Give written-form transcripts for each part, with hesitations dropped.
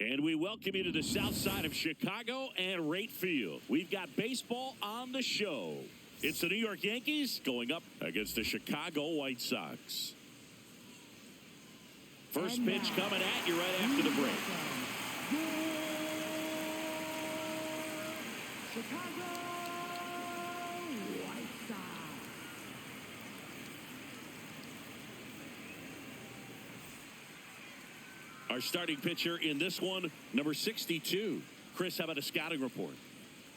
And we welcome you to the south side of Chicago and Rate Field. We've got baseball on the show. It's the New York Yankees going up against the Chicago White Sox. First pitch coming at you right after the break. Chicago White Sox. Our starting pitcher in this one, number 62. Chris, how about a scouting report?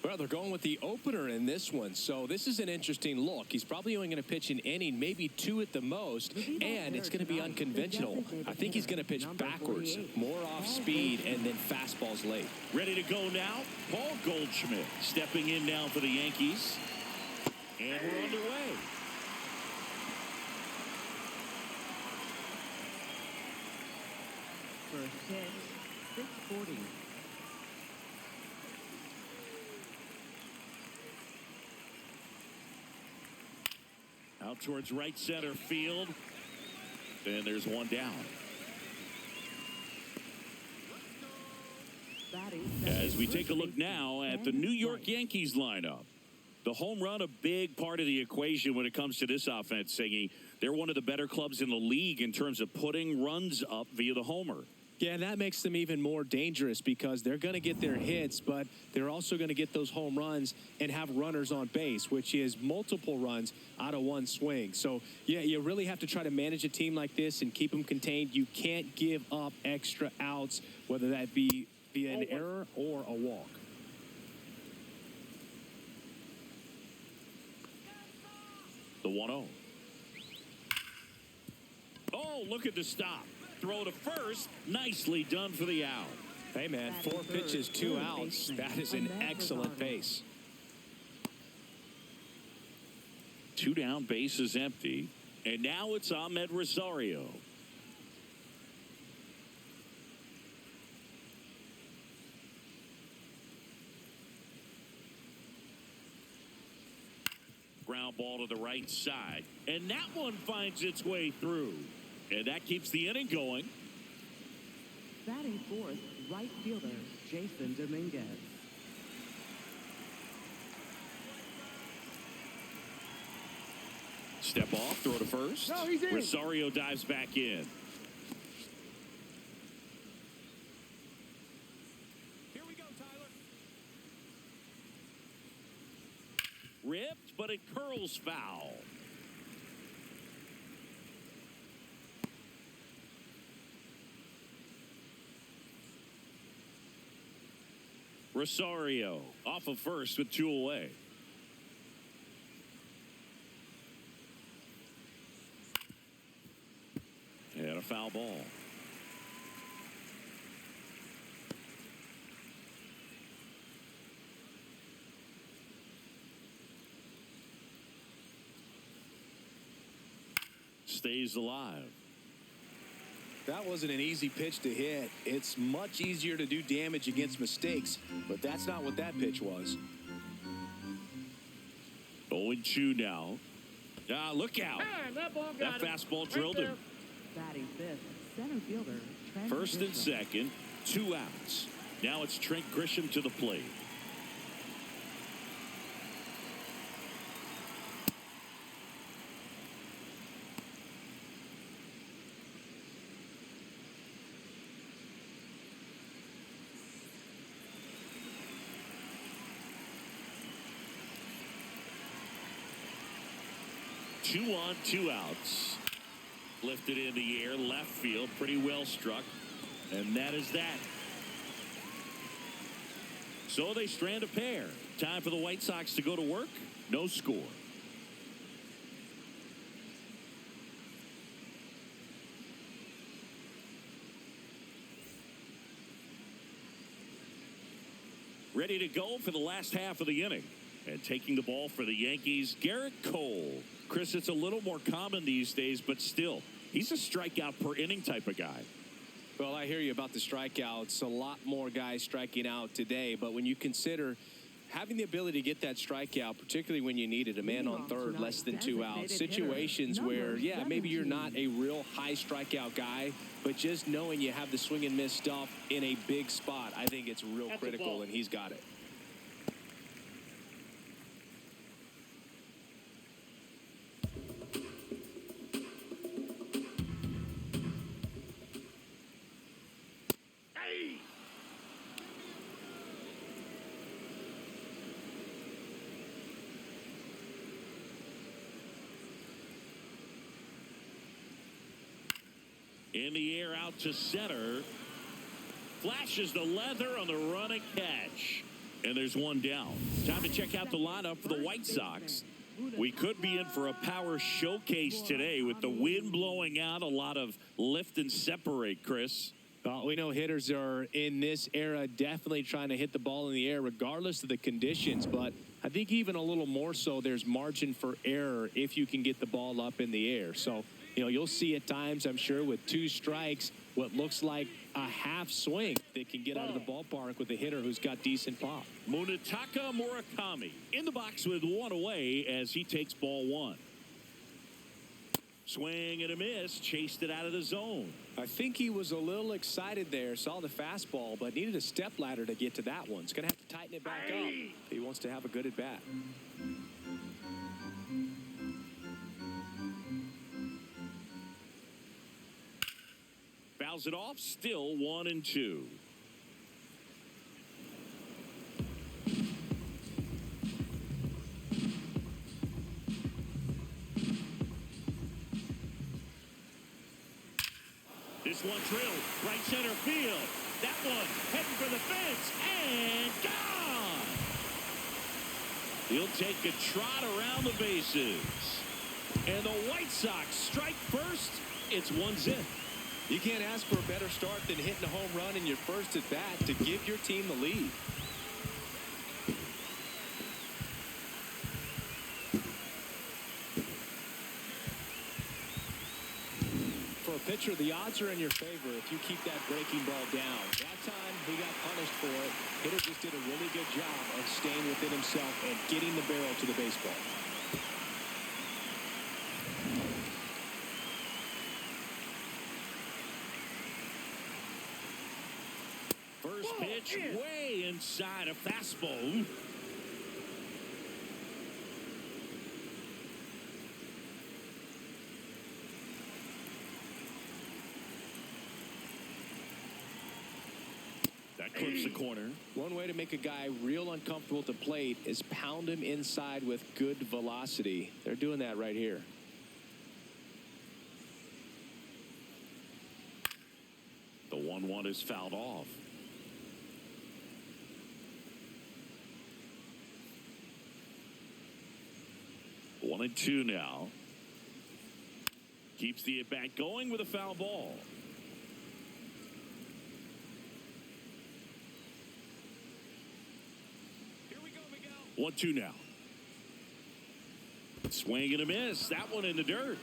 Well, they're going with the opener in this one, so this is an interesting look. He's probably only going to pitch an inning, maybe two at the most, and it's going to be unconventional. I think he's going to pitch backwards, more off speed, and then fastballs late. Ready to go now, Paul Goldschmidt stepping in now for the Yankees. And we're underway. First pitch, 640. Out towards right center field. And there's one down. As we take a look now at the New York Yankees lineup. The home run, a big part of the equation when it comes to this offense, Singy. They're one of the better clubs in the league in terms of putting runs up via the homer. Yeah, and that makes them even more dangerous because they're going to get their hits, but they're also going to get those home runs and have runners on base, which is multiple runs out of one swing. So, yeah, you really have to try to manage a team like this and keep them contained. You can't give up extra outs, whether that be via an error or a walk. The 1-0. Oh, look at the stop. Throw to first. Nicely done for the out. Hey, man, 4 pitches, 2 outs. That is an excellent pace. 2 down, bases empty. And now it's Ahmed Rosario. Ground ball to the right side. And that one finds its way through. And that keeps the inning going. Batting fourth, right fielder, Jason Dominguez. Step off, throw to first. No, he's in. Rosario dives back in. Here we go, Tyler. Ripped, but it curls foul. Rosario off of first with 2 away. And a foul ball. Stays alive. That wasn't an easy pitch to hit. It's much easier to do damage against mistakes, but that's not what that pitch was. 0-2 now. Look out. Man, that ball That got him. fastball drilled him. Batting fifth, center fielder, Trent First and Grisham. second, 2 outs. Now it's Trent Grisham to the plate. Two on, 2 outs. Lifted in the air, left field, pretty well struck. And that is that. So they strand a pair. Time for the White Sox to go to work. No score. Ready to go for the last half of the inning. And taking the ball for the Yankees, Garrett Cole. Chris, it's a little more common these days, but still, he's a strikeout per inning type of guy. Well, I hear you about the strikeouts. A lot more guys striking out today, but when you consider having the ability to get that strikeout, particularly when you needed a man on third, less than 2 outs, situations where, yeah, maybe you're not a real high strikeout guy, but just knowing you have the swing and miss stuff in a big spot, I think it's real critical, and he's got it. In the air out to center. Flashes the leather on the running catch. And there's one down. Time to check out the lineup for the White Sox. We could be in for a power showcase today with the wind blowing out. A lot of lift and separate, Chris. Well, we know hitters are in this era definitely trying to hit the ball in the air regardless of the conditions, but I think even a little more so there's margin for error if you can get the ball up in the air. So, you'll see at times, I'm sure, with 2 strikes, what looks like a half swing that can get out of the ballpark with a hitter who's got decent pop. Munetaka Murakami in the box with 1 away as he takes ball 1. Swing and a miss, chased it out of the zone. I think he was a little excited there, saw the fastball, but needed a step ladder to get to that one. He's going to have to tighten it back up if he wants to have a good at bat. Fouls it off, still 1-2. This one drilled, right center field. That one heading for the fence and gone. He'll take a trot around the bases. And the White Sox strike first. It's 1-0. You can't ask for a better start than hitting a home run in your first at bat to give your team the lead. For a pitcher, the odds are in your favor if you keep that breaking ball down. That time, he got punished for it. Hitter just did a really good job of staying within himself and getting the barrel to the baseball. First pitch way inside a fastball. That clips the corner. One way to make a guy real uncomfortable at the plate is pound him inside with good velocity. They're doing that right here. The 1-1 is fouled off. One and two now. Keeps the at-bat going with a foul ball. Here we go, Miguel. 1-2 now. Swing and a miss. That one in the dirt.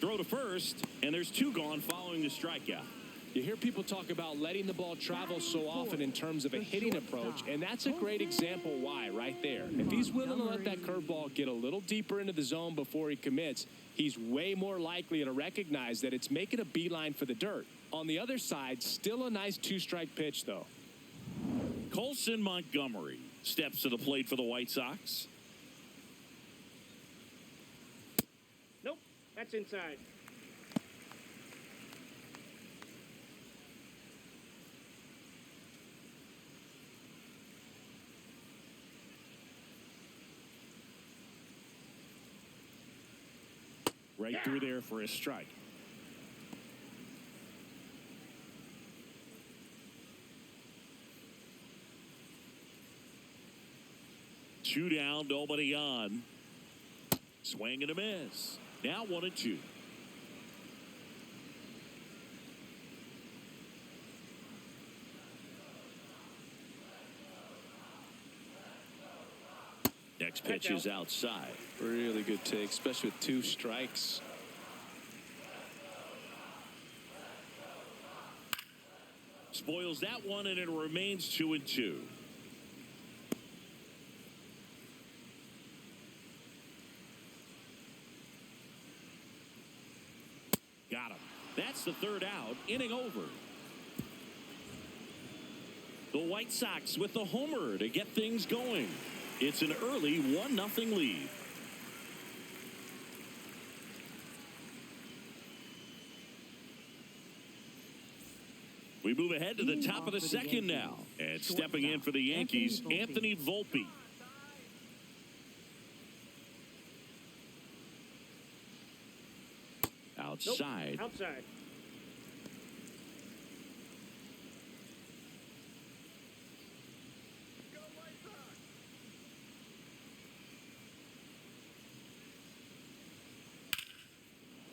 Throw to first, and there's 2 gone following the strikeout. You hear people talk about letting the ball travel so often in terms of a hitting approach, and that's a great example why right there. If he's willing to let that curveball get a little deeper into the zone before he commits, he's way more likely to recognize that it's making a beeline for the dirt. On the other side, still a nice 2-strike pitch, though. Colson Montgomery steps to the plate for the White Sox. Nope, that's inside. Right through there for a strike. Two down, nobody on. Swing and a miss. Now 1-2. Here Next pitch is outside. Really good take, especially with 2 strikes. Spoils that one, and it remains 2-2. Got him. That's the third out. Inning over. The White Sox with the homer to get things going. It's an early 1-0 lead. We move ahead to the top of the second now. And stepping in for the Yankees, Anthony Volpe. Outside. Nope. Outside.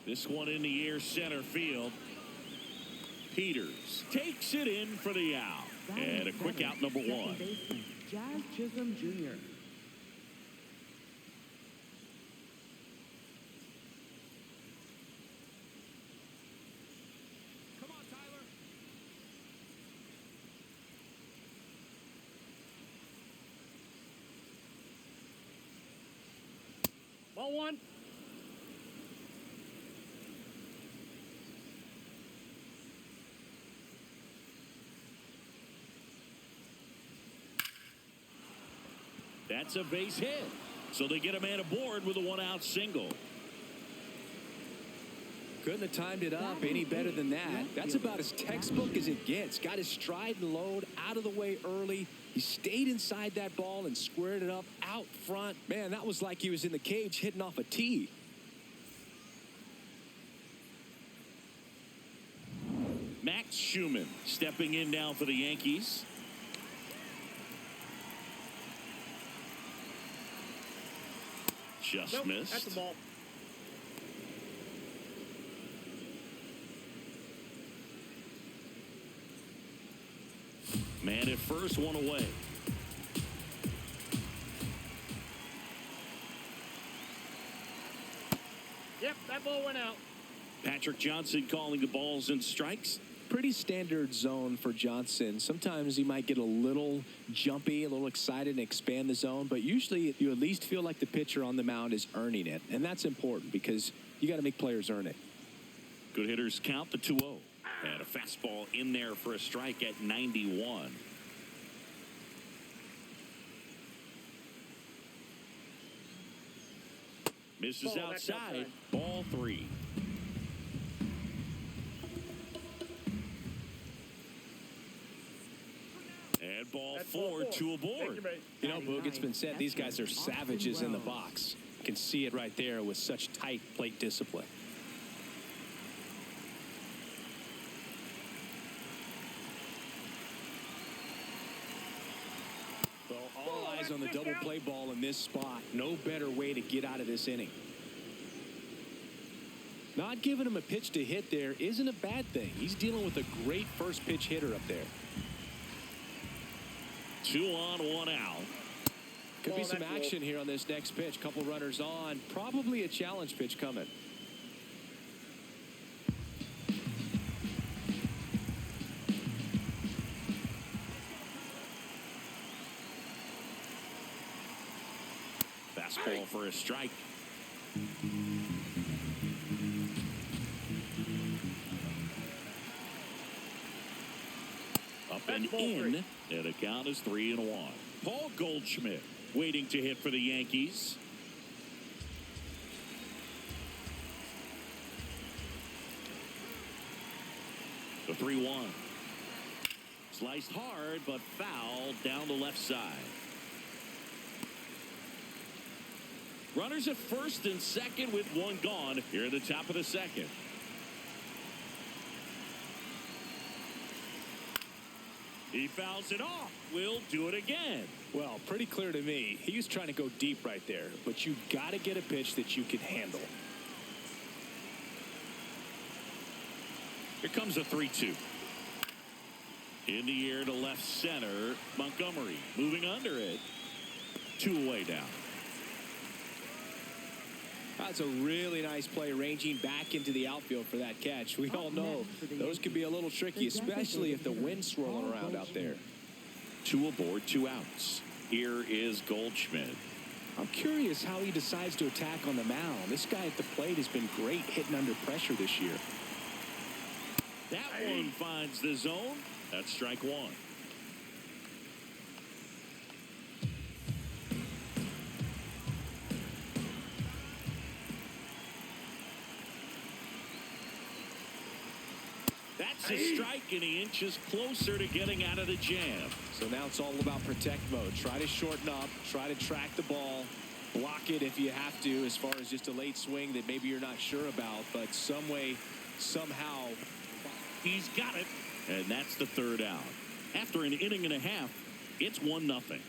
This one in the air center field. Peters takes it in for the out. And a quick out, number one. Jazz Chisholm Jr. Come on, Tyler. Ball one. That's a base hit. So they get a man aboard with a one-out single. Couldn't have timed it up any better than that. That's about as textbook as it gets. Got his stride and load out of the way early. He stayed inside that ball and squared it up out front. Man, that was like he was in the cage hitting off a tee. Max Schumann stepping in now for the Yankees. Just missed. That's the ball. Man at first, one away. Yep, that ball went out. Patrick Johnson calling the balls and strikes. Pretty standard zone for Johnson. Sometimes he might get a little jumpy, a little excited and expand the zone, but usually you at least feel like the pitcher on the mound is earning it, and that's important because you got to make players earn it. Good hitters count the 2-0. And a fastball in there for a strike at 91. Misses outside. Ball 3. And ball 4, 2 aboard. You know, Boog, it's been said these guys are savages in the box. You can see it right there with such tight plate discipline. Well, all eyes on the double play ball in this spot. No better way to get out of this inning. Not giving him a pitch to hit there isn't a bad thing. He's dealing with a great first pitch hitter up there. 2 on, 1 out. Could be some action here on this next pitch. Couple runners on. Probably a challenge pitch coming. Fastball for a strike. Up and in, and the count is 3-1. Paul Goldschmidt waiting to hit for the Yankees. The 3-1. Sliced hard, but fouled down the left side. Runners at first and second with one gone here at the top of the second. He fouls it off. Will do it again. Well, pretty clear to me. He was trying to go deep right there, but you've got to get a pitch that you can handle. Here comes a 3-2. In the air to left center. Montgomery moving under it. 2 away now. That's a really nice play, ranging back into the outfield for that catch. We all know those can be a little tricky, especially if the wind's swirling around out there. 2 aboard, 2 outs. Here is Goldschmidt. I'm curious how he decides to attack on the mound. This guy at the plate has been great hitting under pressure this year. That one finds the zone. That's strike one. That's a strike, and he inches closer to getting out of the jam. So now it's all about protect mode. Try to shorten up, try to track the ball, block it if you have to, as far as just a late swing that maybe you're not sure about, but some way, somehow. He's got it, and that's the third out. After an inning and a half, it's 1-0.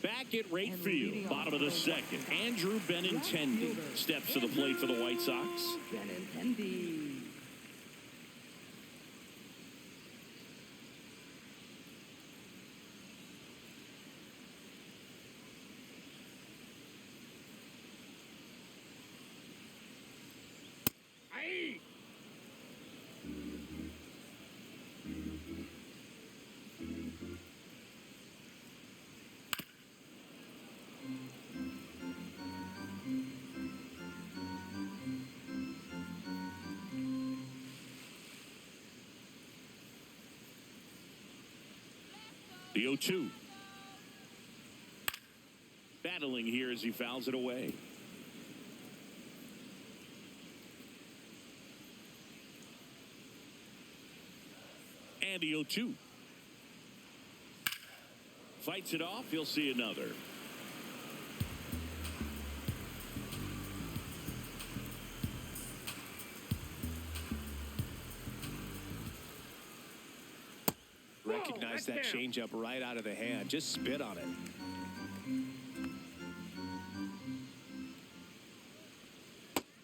Back at right field, bottom of the second, Andrew Benintendi steps to the plate for the White Sox. Benintendi. The 0-2. Battling here as he fouls it away. And the 0-2. Fights it off. He'll see another. Recognize that changeup right out of the hand. Just spit on it.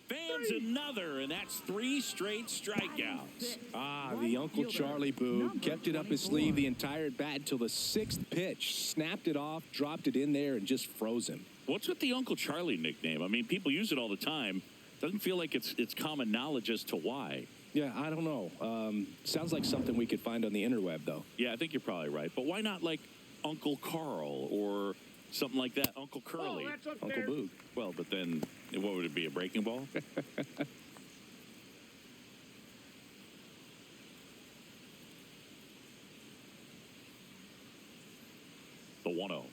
Fans another, and that's 3 straight strikeouts. The Uncle Charlie boo kept it up his sleeve the entire at bat until the 6th pitch. Snapped it off, dropped it in there, and just froze him. What's with the Uncle Charlie nickname? I mean, people use it all the time. Doesn't feel like it's common knowledge as to why. Yeah, I don't know. Sounds like something we could find on the interweb, though. Yeah, I think you're probably right. But why not like Uncle Carl or something like that? Uncle Curly. Oh, that's Uncle unfair. Boog. Well, but then what would it be, a breaking ball? The 1-0.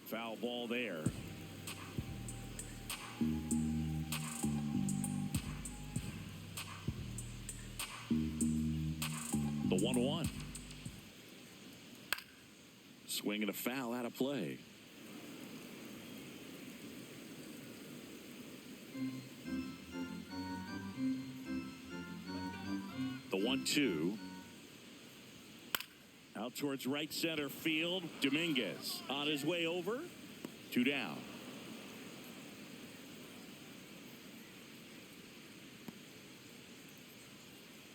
Foul ball there. The 1-1. Swing and a foul out of play. The 1-2. Out towards right center field. Dominguez on his way over. 2 down.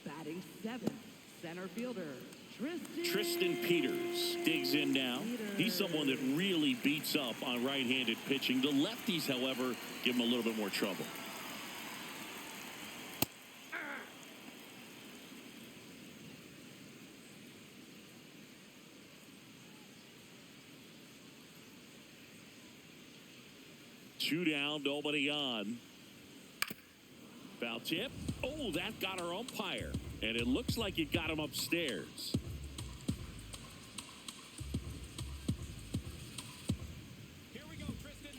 Batting 7th, center fielder Tristan Peters digs in now. He's someone that really beats up on right-handed pitching. The lefties, however, give him a little bit more trouble. Two down, nobody on. Foul tip. Oh, that got our umpire. And it looks like it got him upstairs. Here we go, Tristan.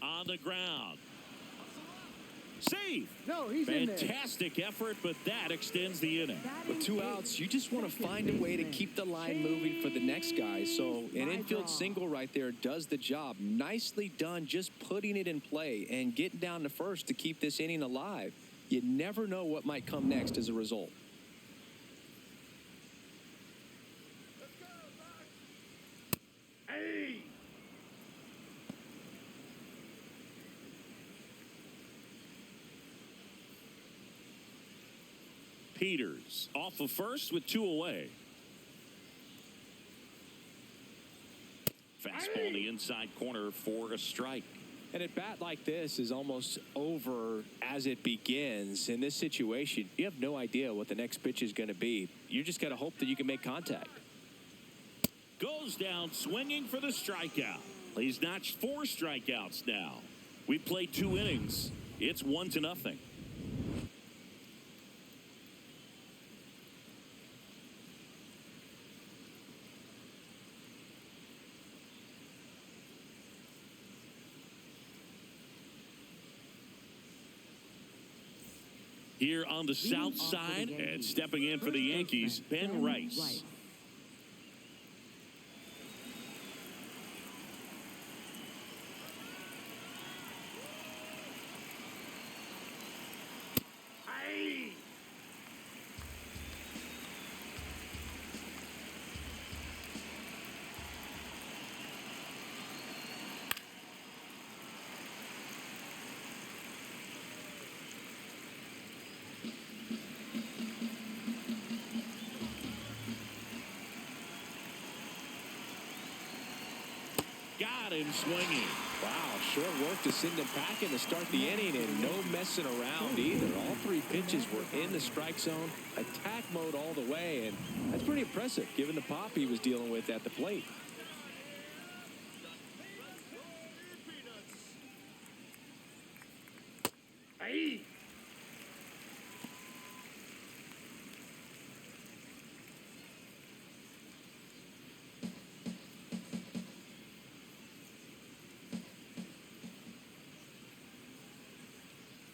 On the ground. Save. No, he's in there. Fantastic effort, but that extends the inning. With 2 outs, you just want to find a way to keep the line moving for the next guy. So an infield single right there does the job. Nicely done, just putting it in play and getting down to first to keep this inning alive. You never know what might come next as a result. Peters off of first with 2 away. Fastball in the inside corner for a strike. And at bat like this is almost over as it begins. In this situation, you have no idea what the next pitch is going to be. You just got to hope that you can make contact. Goes down swinging for the strikeout. He's notched 4 strikeouts now. We played 2 innings. It's 1-0. Here on the south side and stepping in for the Yankees, Ben Rice. Got him swinging. Wow, short work to send him packing to start the inning, and no messing around either. All 3 pitches were in the strike zone, attack mode all the way, and that's pretty impressive given the pop he was dealing with at the plate. Hey.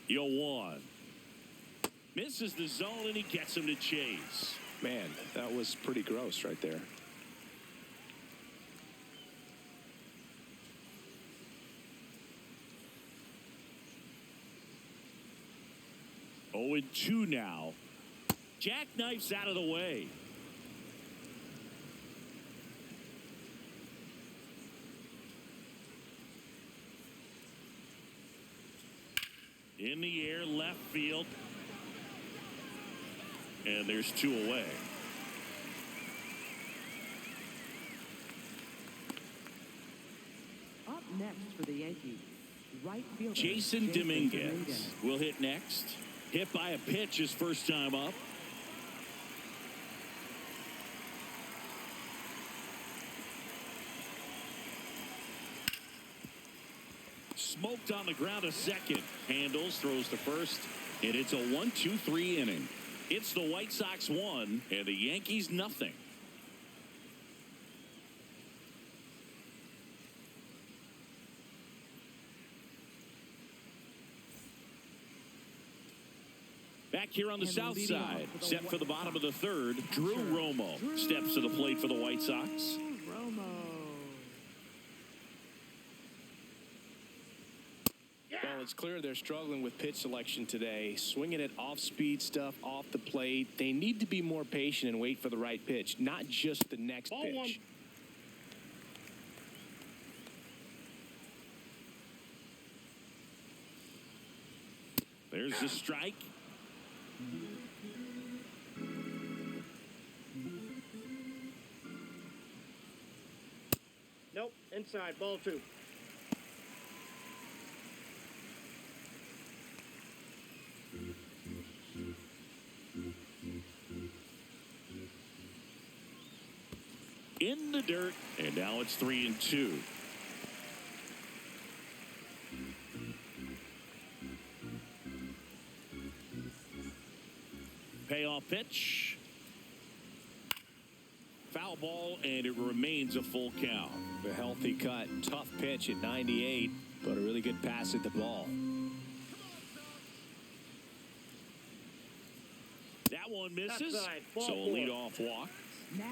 0-1. Misses the zone, and he gets him to chase. Man, that was pretty gross right there. Oh, 2 now. Jackknifes out of the way. In the air, left field. And there's 2 away. Up next for the Yankees, right fielder Jason Dominguez will hit next. Hit by a pitch his first time up. Smoked on the ground a second. Handles, throws to first, and it's a 1-2-3 inning. It's the White Sox 1 and the Yankees nothing. Back here on the south side, set for the bottom of the 3rd, Drew Romo steps to the plate for the White Sox. Well, it's clear they're struggling with pitch selection today. Swinging it off-speed stuff off the plate. They need to be more patient and wait for the right pitch, not just the next pitch. There's the strike. Nope, inside, ball 2. In the dirt, and now it's 3-2. Payoff pitch. Foul ball, and it remains a full count. A healthy cut, tough pitch at 98, but a really good pass at the ball. That one misses, Outside, ball so a 4. leadoff walk.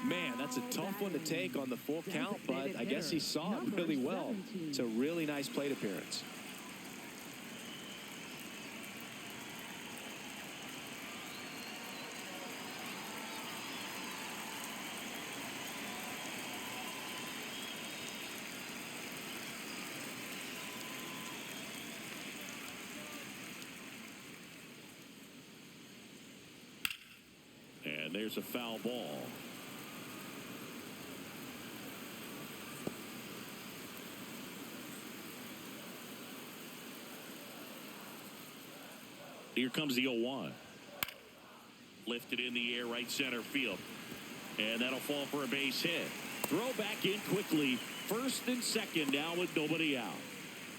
Man, that's a tough one to take on the full count, but I guess he saw it really well. It's a really nice plate appearance. And there's a foul ball. Here comes the 0-1. Lifted in the air, right center field. And that'll fall for a base hit. Throw back in quickly. First and second now with nobody out.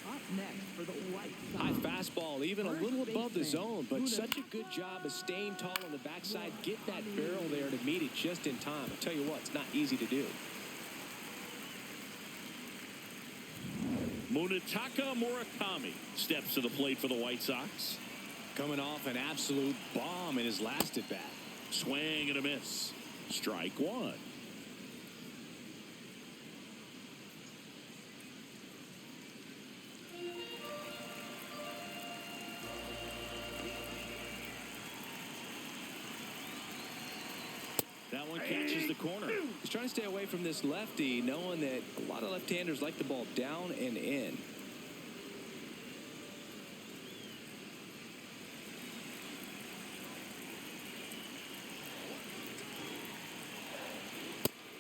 Up next for the White Sox. High fastball, even a little above the zone, but Munetaka. such a good job of staying tall on the backside. Get that barrel there to meet it just in time. I'll tell you what, it's not easy to do. Munetaka Murakami steps to the plate for the White Sox. Coming off an absolute bomb in his last at bat. Swing and a miss. Strike one. That one catches the corner. He's trying to stay away from this lefty, knowing that a lot of left-handers like the ball down and in.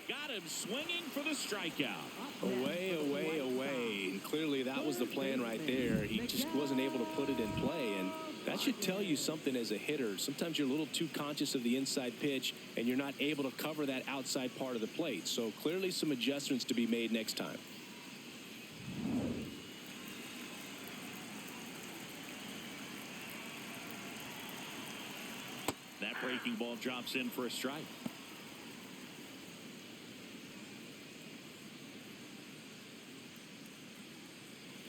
Got him swinging for the strikeout. Away, away, away. And clearly that was the plan right there. He just wasn't able to put it in play. And that should tell you something as a hitter. Sometimes you're a little too conscious of the inside pitch and you're not able to cover that outside part of the plate. So clearly some adjustments to be made next time. That breaking ball drops in for a strike.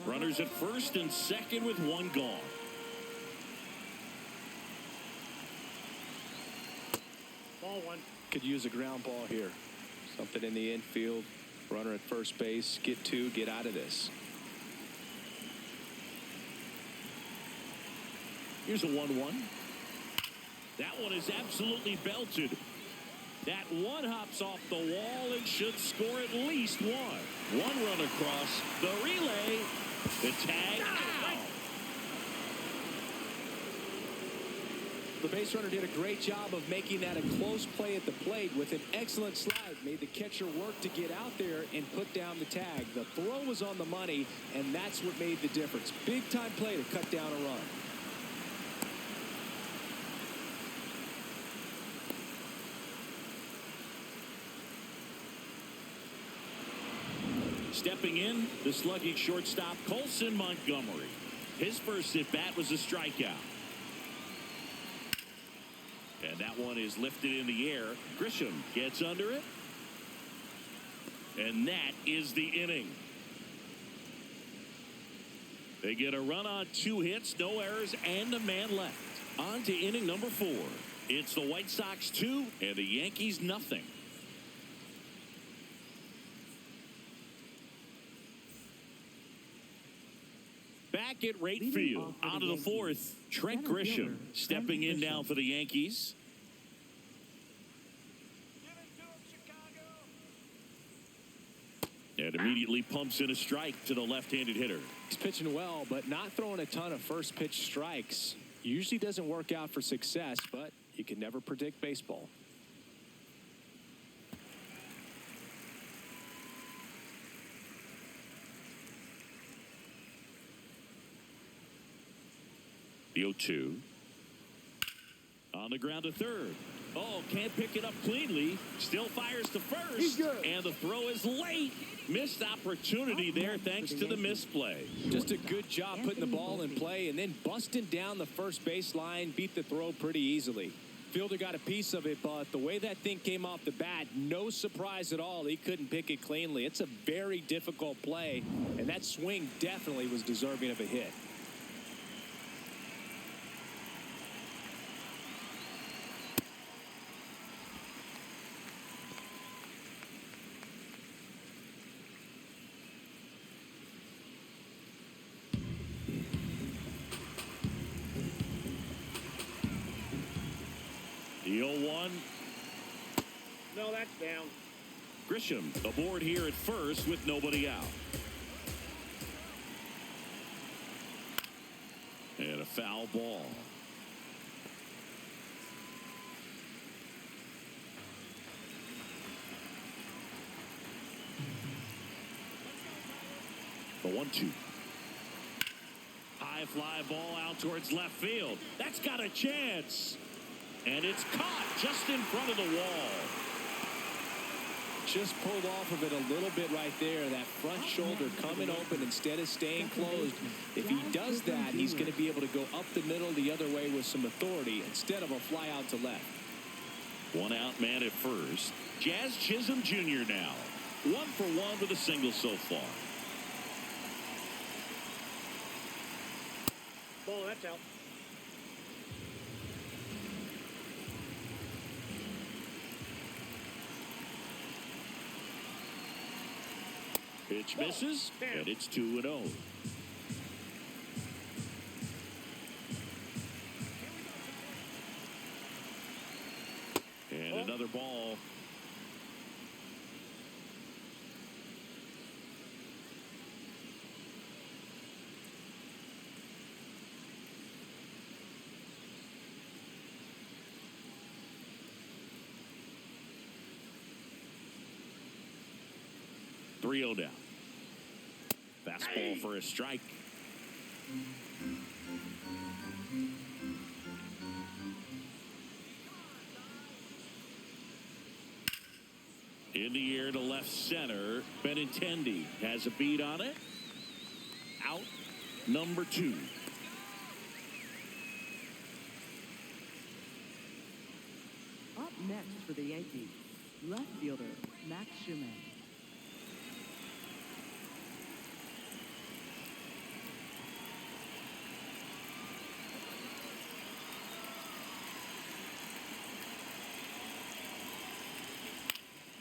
Runners at first and second with one gone. Ball one. Could use a ground ball here. Something in the infield. Runner at first base. Get two. Get out of this. Here's a 1-1. That one is absolutely belted. That one hops off the wall and should score at least one. One run across. The relay. The tag. Out. The base runner did a great job of making that a close play at the plate with an excellent slide. Made the catcher work to get out there and put down the tag. The throw was on the money, and that's what made the difference. Big time play to cut down a run. Stepping in, the slugging shortstop, Colson Montgomery. His first at-bat was a strikeout. And that one is lifted in the air. Grisham gets under it. And that is the inning. They get a run on 2 hits, no errors, and a man left. On to inning number 4. It's the White Sox 2 and the Yankees nothing. Back at right field, out of the 4th, Trent Grisham stepping in now for the Yankees. And immediately pumps in a strike to the left-handed hitter. He's pitching well, but not throwing a ton of first pitch strikes. Usually doesn't work out for success, but you can never predict baseball. The 0-2. On the ground to third. Oh, can't pick it up cleanly. Still fires to first. And the throw is late. Missed opportunity there thanks to the misplay. Just a good job putting the ball in play and then busting down the first base line. Beat the throw pretty easily. Fielder got a piece of it, but the way that thing came off the bat, no surprise at all. He couldn't pick it cleanly. It's a very difficult play, and that swing definitely was deserving of a hit. The 0-1. No, that's down. Grisham aboard here at first with nobody out. And a foul ball. The 1-2. High High fly ball out towards left field. That's got a chance. And it's caught just in front of the wall. Just pulled off of it a little bit right there. That front shoulder coming open instead of staying closed. If he does that, he's going to be able to go up the middle the other way with some authority instead of a fly out to left. One out man at first. Jazz Chisholm Jr. now. 1 for 1 with a single so far. Ball, that's out. Pitch misses, and it's 2-0. And another ball. Three-0 down. Fastball for a strike. In the air to left center. Benintendi has a beat on it. Out number 2. Up next for the Yankees, left fielder Max Schumann.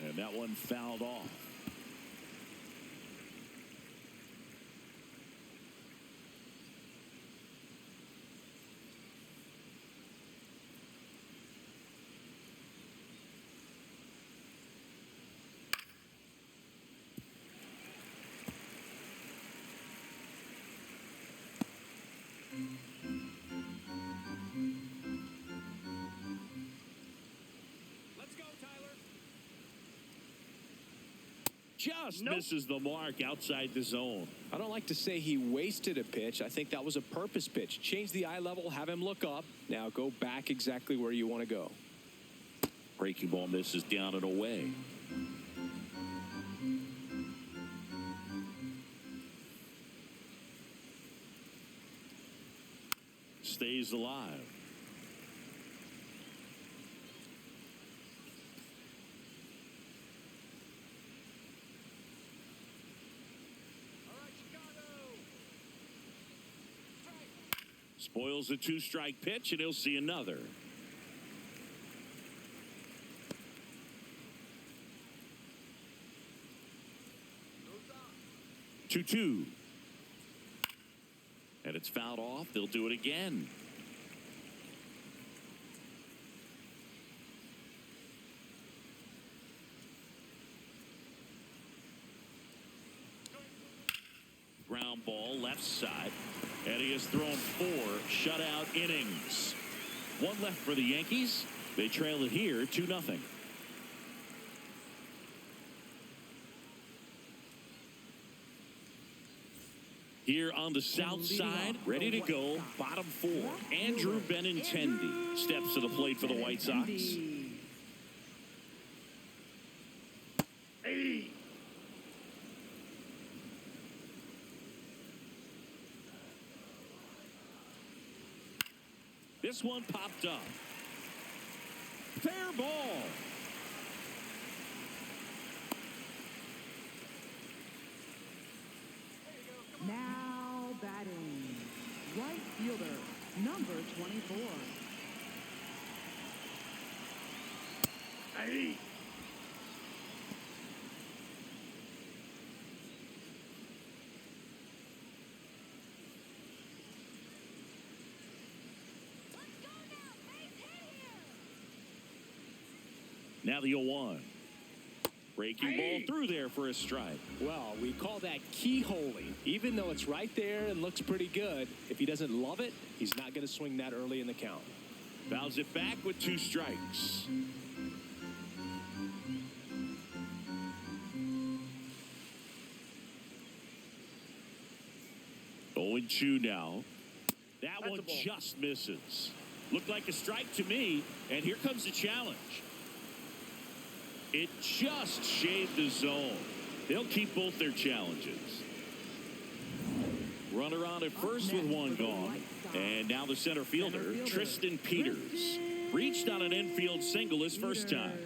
And that one fouled off. Just misses the mark outside the zone. I don't like to say he wasted a pitch. I think that was a purpose pitch. Change the eye level, have him look up. Now go back exactly where you want to go. Breaking ball misses down and away. Stays alive. Spoils a 2-strike pitch, and he'll see another. Two. And it's fouled off. They'll do it again. Ground ball left side. And he has thrown 4 shutout innings. 1 left for the Yankees. They trail it here 2-0. Here on the south side, ready to go, bottom 4. Andrew Benintendi steps to the plate for the White Sox. This one popped up. Fair ball. Now batting, right fielder, number 24. Now the 0-1. Breaking ball through there for a strike. Well, we call that keyholing. Even though it's right there and looks pretty good, if he doesn't love it, he's not going to swing that early in the count. Fouls it back with 2 strikes. 0-2 now. That That's one a ball. just misses. Looked like a strike to me, and here comes the challenge. It just shaved the zone. They'll keep both their challenges. Runner on at first with one gone. And now the center fielder, Tristan Peters. Reached on an infield single his first time.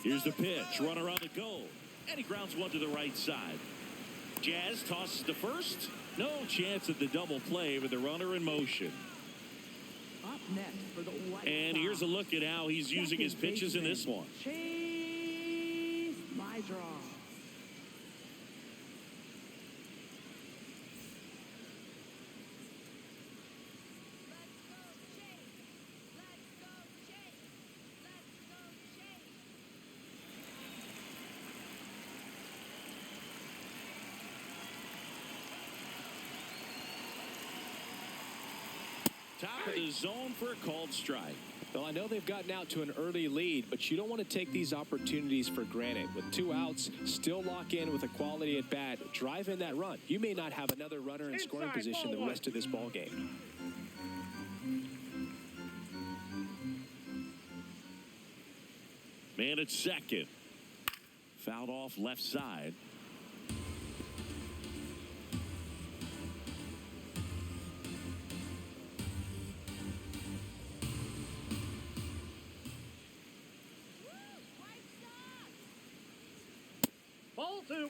Here's the pitch. Runner on the go. And he grounds one to the right side. Jazz tosses to first. No chance at the double play with the runner in motion. Up next for the White And Sox, here's a look at how he's using his second pitches in this baseman, one. Chase Mydroff. Top of the zone for a called strike. Well, I know they've gotten out to an early lead, but you don't want to take these opportunities for granted. With 2 outs, still lock in with a quality at bat, drive in that run. You may not have another runner in scoring Inside, position ball the one. rest of this ball game. Man at second. Fouled off left side. Ball 2.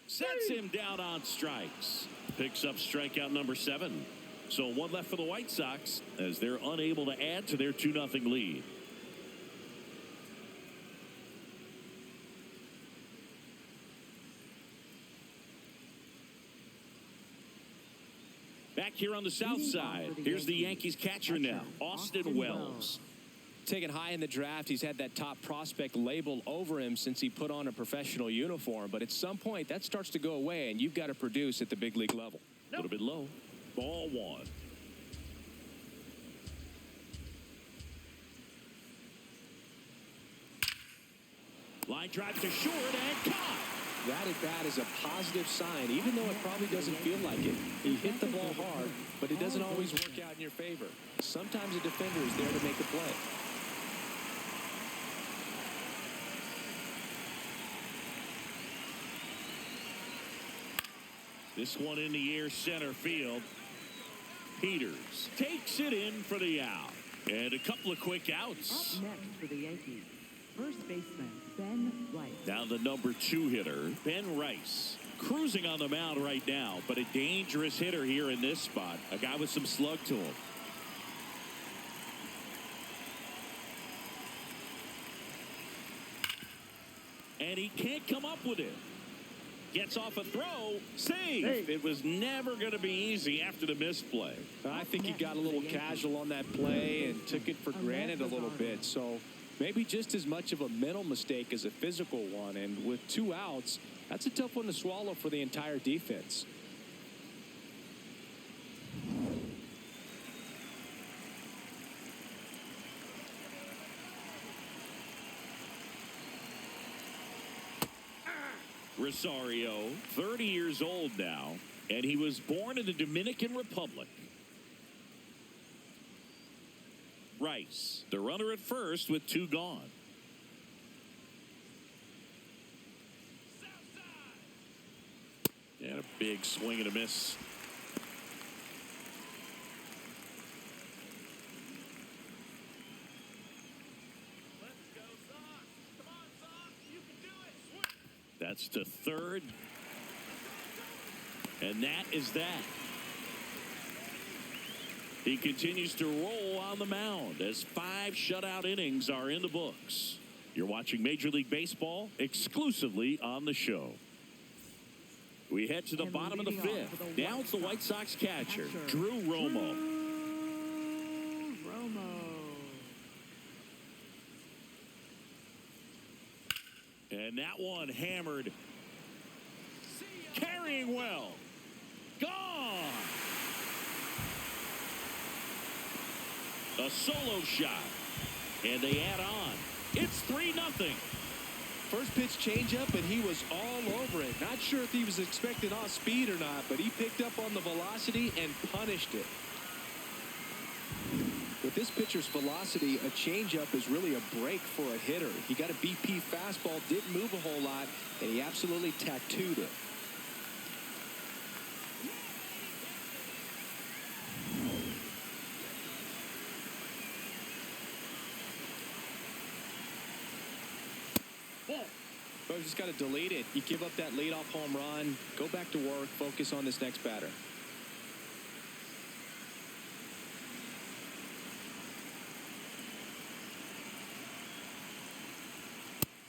Sets him down on strikes. Picks up strikeout number 7. So one left for the White Sox as they're unable to add to their 2-0 lead. Back here on the south side, here's the Yankees catcher now, Austin Wells. Taken high in the draft, he's had that top prospect label over him since he put on a professional uniform. But at some point, that starts to go away, and you've got to produce at the big league level. A little bit low. Ball 1. Line drive to short and caught. That at bat is a positive sign, even though it probably doesn't feel like it. He hit the ball hard, but it doesn't always work out in your favor. Sometimes a defender is there to make a play. This one in the air center field. Peters takes it in for the out. And a couple of quick outs. Up next for the Yankees, first baseman Ben Rice. Now the number 2 hitter, Ben Rice. Cruising on the mound right now, but a dangerous hitter here in this spot. A guy with some slug to him. And he can't come up with it. Gets off a throw. Save. It was never going to be easy after the misplay. I think he got a little casual on that play and took it for granted a little bit. So maybe just as much of a mental mistake as a physical one. And with 2 outs, that's a tough one to swallow for the entire defense. Rosario, 30 years old now, and he was born in the Dominican Republic. Rice, the runner at first with 2 gone. And a big swing and a miss. That's to third. And that is that. He continues to roll on the mound as 5 shutout innings are in the books. You're watching Major League Baseball exclusively on the show. We head to the bottom of the 5th. Now it's the White Sox catcher, Drew Romo. And that one hammered. Carrying well. Gone. A solo shot. And they add on. It's 3-0. First pitch changeup, and he was all over it. Not sure if he was expecting off speed or not, but he picked up on the velocity and punished it. With this pitcher's velocity, a changeup is really a break for a hitter. He got a BP fastball, didn't move a whole lot, and he absolutely tattooed it. But just got to delete it. You give up that leadoff home run, go back to work, focus on this next batter.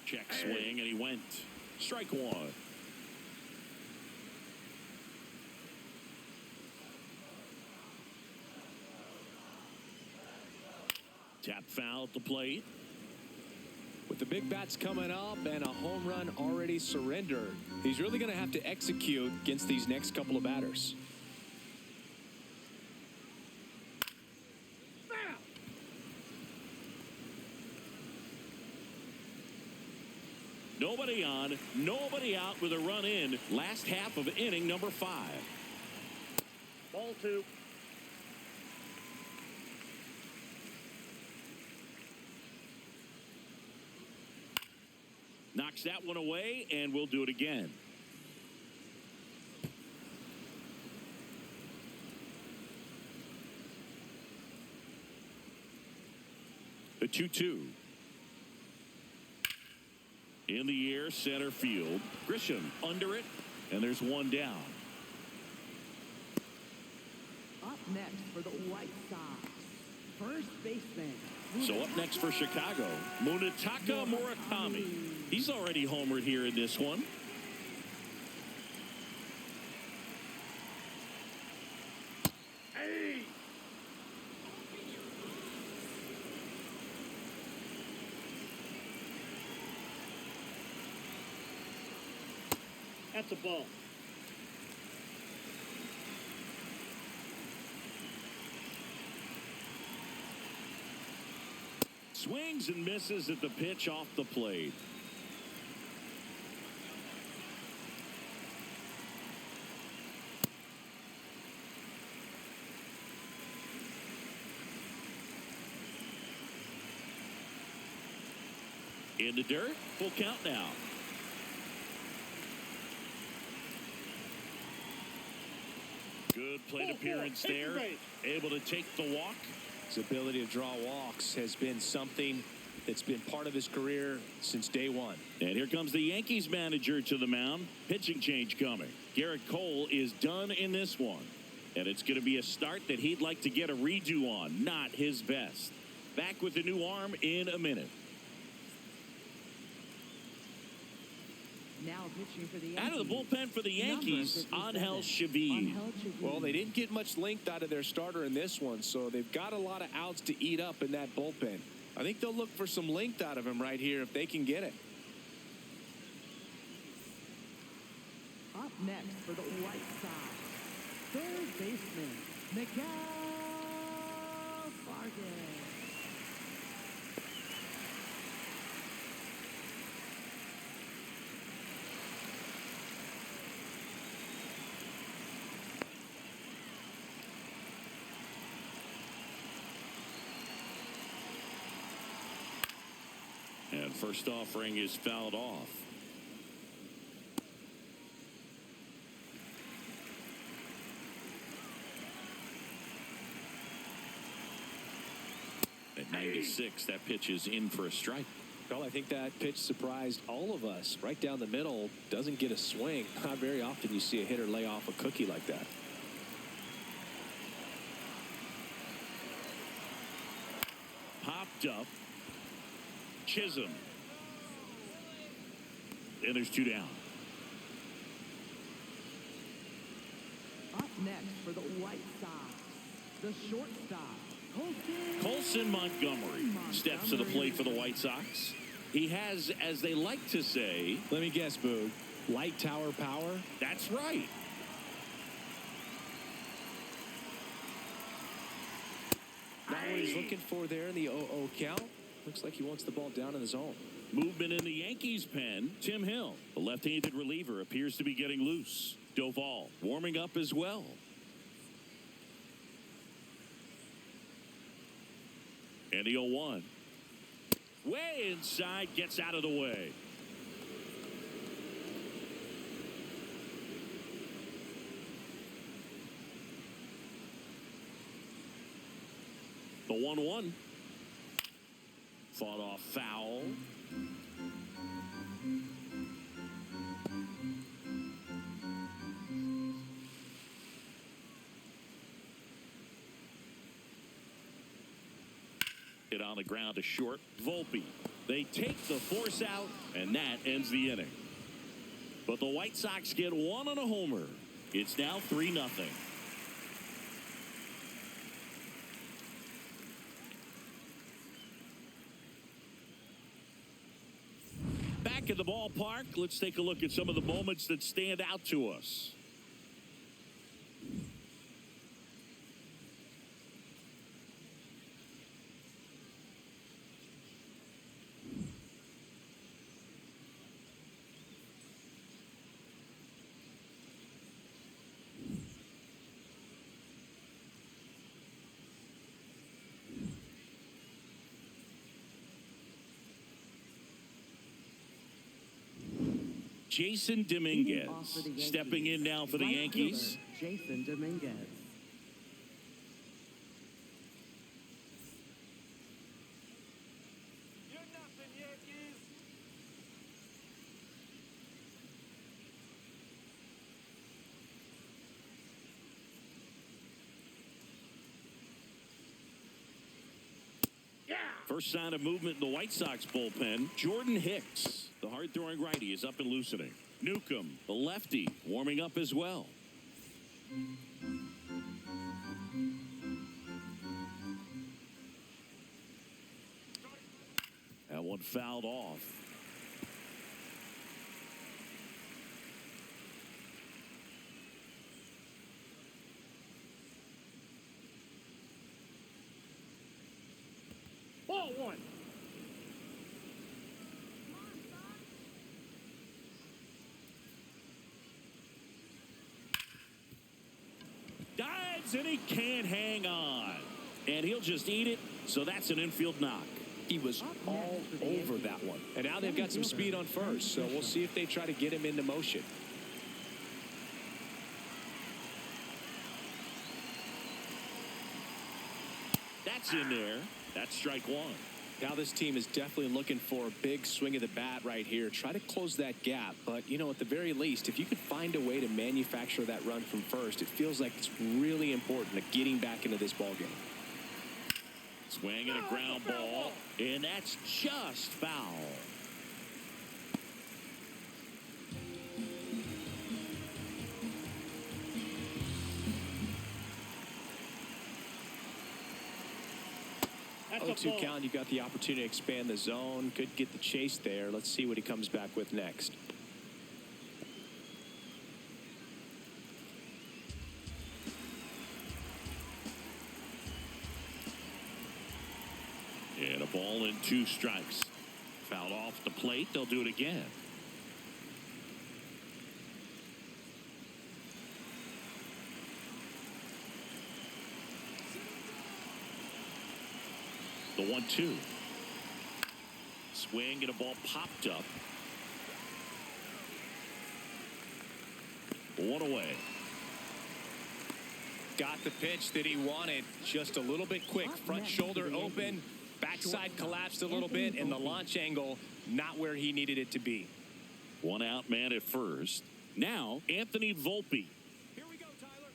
Check swing, and he went. Strike one. Tap foul at the plate. With the big bats coming up and a home run already surrendered, he's really going to have to execute against these next couple of batters. Nobody on, nobody out with a run in. Last half of inning number 5. Ball 2. Knocks that one away, and we'll do it again. The 2-2. In the air, center field. Grisham under it, and there's one down. Up next for the White Sox, first baseman. So up next for Chicago, Munetaka Murakami. He's already homered here in this one. Hey! That's a ball. Swings and misses at the pitch off the plate. In the dirt, full count now. Good plate appearance there. Able to take the walk. His ability to draw walks has been something that's been part of his career since day one. And here comes the Yankees manager to the mound. Pitching change coming. Garrett Cole is done in this one. And it's going to be a start that he'd like to get a redo on. Not his best. Back with the new arm in a minute. Now pitching for the Yankees. Out of the bullpen for the Yankees, Angel Chavez. Well, they didn't get much length out of their starter in this one, so they've got a lot of outs to eat up in that bullpen. I think they'll look for some length out of him right here if they can get it. Up next for the White Sox, third baseman, Miguel Vargas. And first offering is fouled off. At 96, that pitch is in for a strike. Well, I think that pitch surprised all of us. Right down the middle, doesn't get a swing. Not very often you see a hitter lay off a cookie like that. Popped up. Chisholm. And there's 2 down. Up next for the White Sox, the shortstop, Colson Montgomery steps to the plate for the White Sox. He has, as they like to say, let me guess, Boog, light tower power? That's right. Not what he's looking for there in the 0-0 count. Looks like he wants the ball down in the zone. Movement in the Yankees pen. Tim Hill, the left-handed reliever, appears to be getting loose. Doval warming up as well. And the 0-1. Way inside, gets out of the way. The 1-1. Fought off foul. Hit on the ground to short. Volpe. They take the force out, and that ends the inning. But the White Sox get one on a homer. It's now 3-0. Back at the ballpark, let's take a look at some of the moments that stand out to us. Jason Dominguez stepping in now for the Yankees. Jason Dominguez. You're nothing, Yankees. First sign of movement in the White Sox bullpen. Jordan Hicks, the hard-throwing righty, is up and loosening. Newcomb, the lefty, warming up as well. That one fouled off. Ball one. Dives and he can't hang on. And he'll just eat it. So that's an infield knock. He was all over that one. And now they've got some speed on first. So we'll see if they try to get him into motion. That's in there. That's strike one. Now this team is definitely looking for a big swing of the bat right here. Try to close that gap. But, you know, at the very least, if you could find a way to manufacture that run from first, it feels like it's really important to getting back into this ballgame. Swing and a ground ball. And that's just foul. That's 0-2 count. You got the opportunity to expand the zone. Could get the chase there. Let's see what he comes back with next. And a ball and 2 strikes. Fouled off the plate. They'll do it again. The 1-2. Swing and a ball popped up. 1 away. Got the pitch that he wanted. Just a little bit quick. Front shoulder open. Backside collapsed a little bit. And the launch angle not where he needed it to be. 1 out man at first. Now Anthony Volpe. Here we go, Tyler.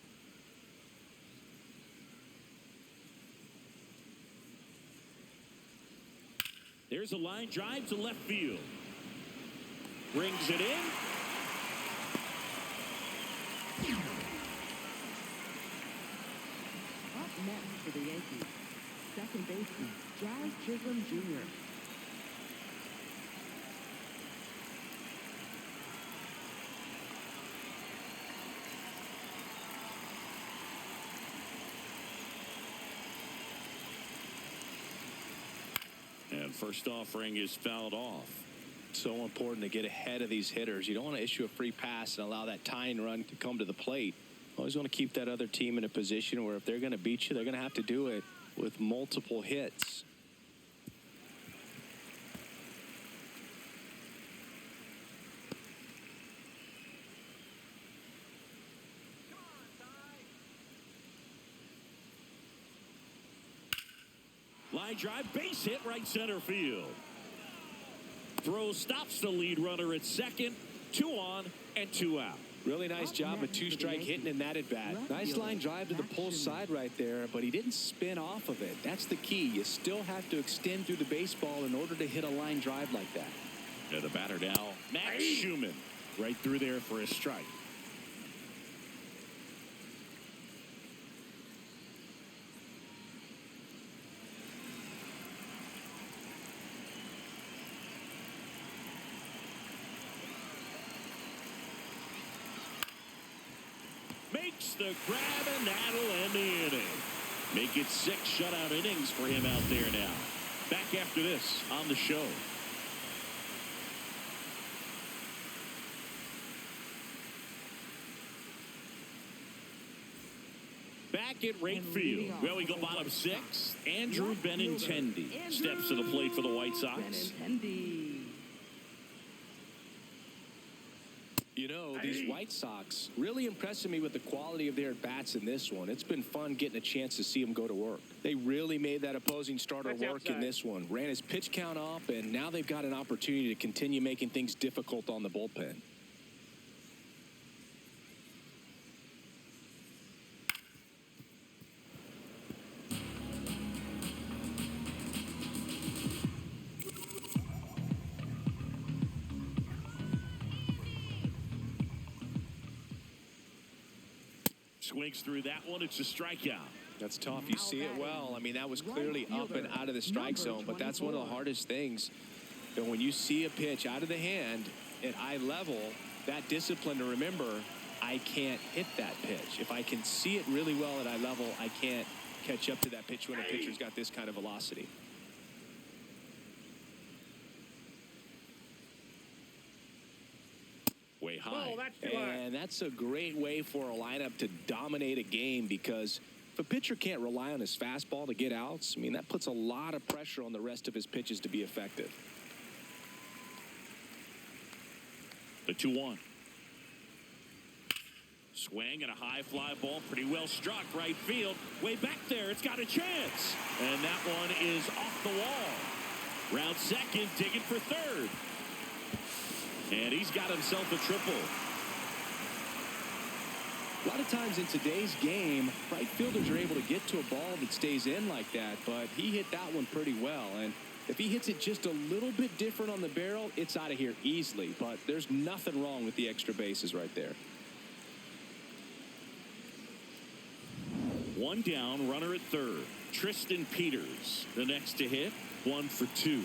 There's a line drive to left field. Brings it in. Up next for the Yankees, second baseman, Jazz Chisholm Jr. And 1. First offering is fouled off. So important to get ahead of these hitters. You don't want to issue a free pass and allow that tying run to come to the plate. Always want to keep that other team in a position where if they're going to beat you, they're going to have to do it with multiple hits. Line drive, base hit, right center field. Throw stops the lead runner at second. 2 on and 2 out. Really nice job of two-strike hitting in that at-bat. Nice line drive to the pull side right there, but he didn't spin off of it. That's the key. You still have to extend through the baseball in order to hit a line drive like that. Yeah, the batter now, Max Schumann, right through there for a strike. Makes the grab, and that'll end the inning. Make it 6 shutout innings for him out there now. Back after this on the show. Back at right field. Well, we go bottom 6. Andrew Benintendi steps to the plate for the White Sox. You know, these White Sox really impressing me with the quality of their at-bats in this one. It's been fun getting a chance to see them go to work. They really made that opposing starter work in this one. Ran his pitch count up, and now they've got an opportunity to continue making things difficult on the bullpen. Swings through that one. It's a strikeout. That's tough. You see it well. I mean, that was clearly up and out of the strike zone, but that's one of the hardest things. You know, when you see a pitch out of the hand at eye level, that discipline to remember, I can't hit that pitch. If I can see it really well at eye level, I can't catch up to that pitch when a pitcher's got this kind of velocity. Way high. And that's a great way for a lineup to dominate a game, because if a pitcher can't rely on his fastball to get outs, I mean, that puts a lot of pressure on the rest of his pitches to be effective. The 2-1. Swing and a high fly ball, pretty well struck right field. Way back there, it's got a chance. And that one is off the wall. Round second, digging for third. And he's got himself a triple. A lot of times in today's game, right fielders are able to get to a ball that stays in like that, but he hit that one pretty well. And if he hits it just a little bit different on the barrel, it's out of here easily. But there's nothing wrong with the extra bases right there. 1 down, runner at third. Tristan Peters, the next to hit, 1 for 2.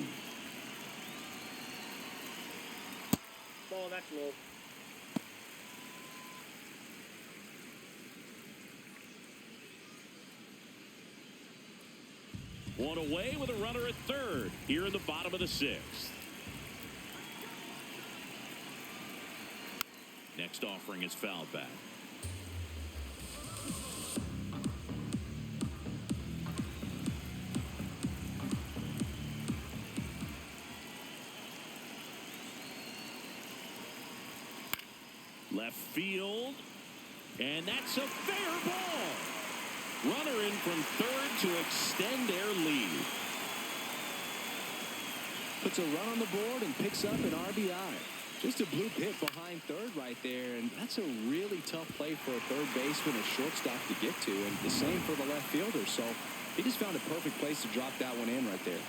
Oh, that's low. One away with a runner at third here in the bottom of the 6th. Next offering is fouled back. Left field, and that's a fair ball. Runner in from third to extend their lead. Puts a run on the board and picks up an RBI. Just a blue hit behind third right there, and that's a really tough play for a third baseman or shortstop to get to, and the same for the left fielder. So he just found a perfect place to drop that one in right there.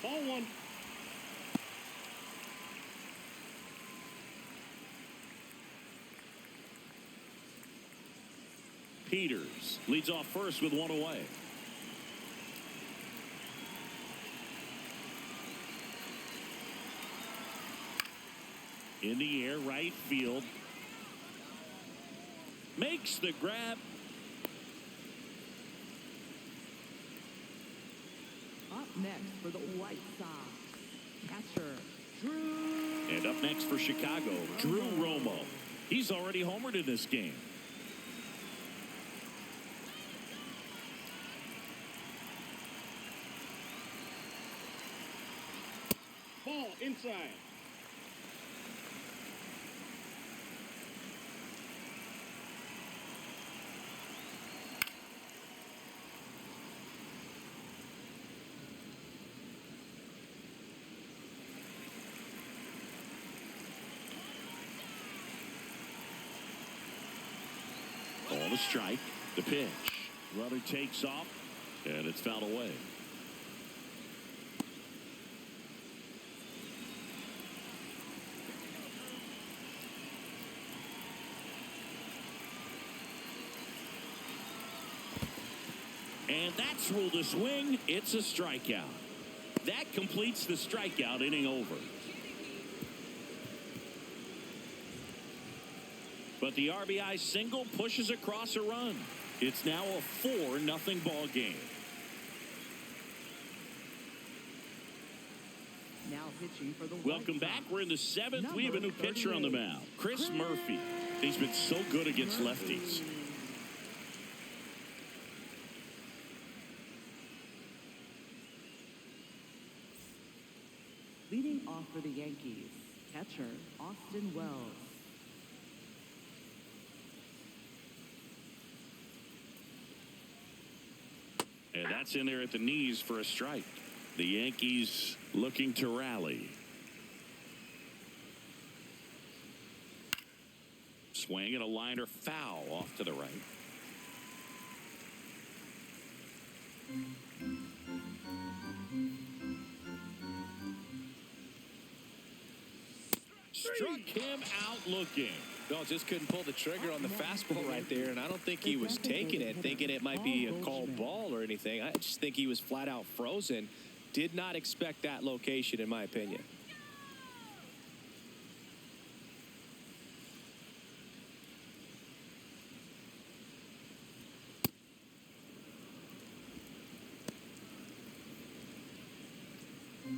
Ball 1. Peters leads off first with 1 away. In the air, right field. Makes the grab. next for the White Sox, catcher, Drew. And up next for Chicago, Drew Romo. He's already homered in this game. Ball inside. On the strike, the pitch. Runner takes off, and it's fouled away. And that's ruled a swing. It's a strikeout. That completes the strikeout inning over. But the RBI single pushes across a run. It's now a 4-0 ball game. Now pitching for the Welcome White back. Sox. We're in the 7th. We have a new Number pitcher on the 38. mound, Chris Murphy. He's been so good against lefties. Leading off for the Yankees, catcher, Austin Wells. And that's in there at the knees for a strike. The Yankees looking to rally. Swing and a liner foul off to the right. Struck him out looking. Well, just couldn't pull the trigger on the fastball right there, and I don't think he was taking it, thinking it might be a called ball or anything. I just think he was flat out frozen. Did not expect that location, in my opinion.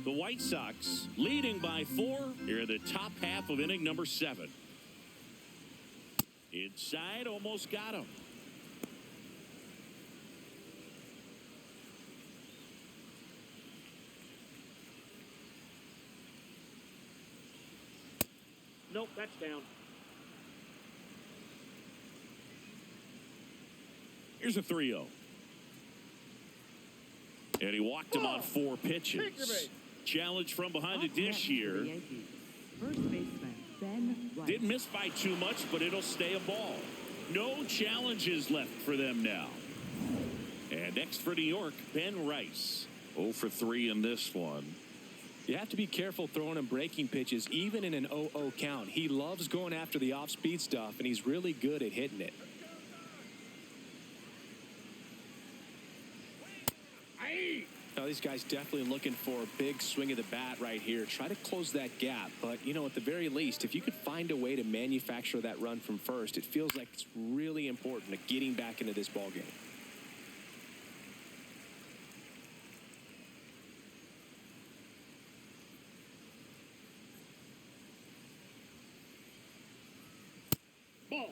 The White Sox leading by 4 here in the top half of inning number 7. Inside, almost got him. Nope, that's down. Here's a 3-0. And he walked him on 4 pitches. Challenge from behind the Up dish next for here. the Yankees, first baseman, Ben Rice. Didn't miss by too much, but it'll stay a ball. No challenges left for them now. And next for New York, Ben Rice. 0 for 3 in this one. You have to be careful throwing him breaking pitches, even in an 0-0 count. He loves going after the off-speed stuff, and he's really good at hitting it. Now, these guys definitely looking for a big swing of the bat right here. Try to close that gap. But, you know, at the very least, if you could find a way to manufacture that run from first, it feels like it's really important to getting back into this ball game. Ball.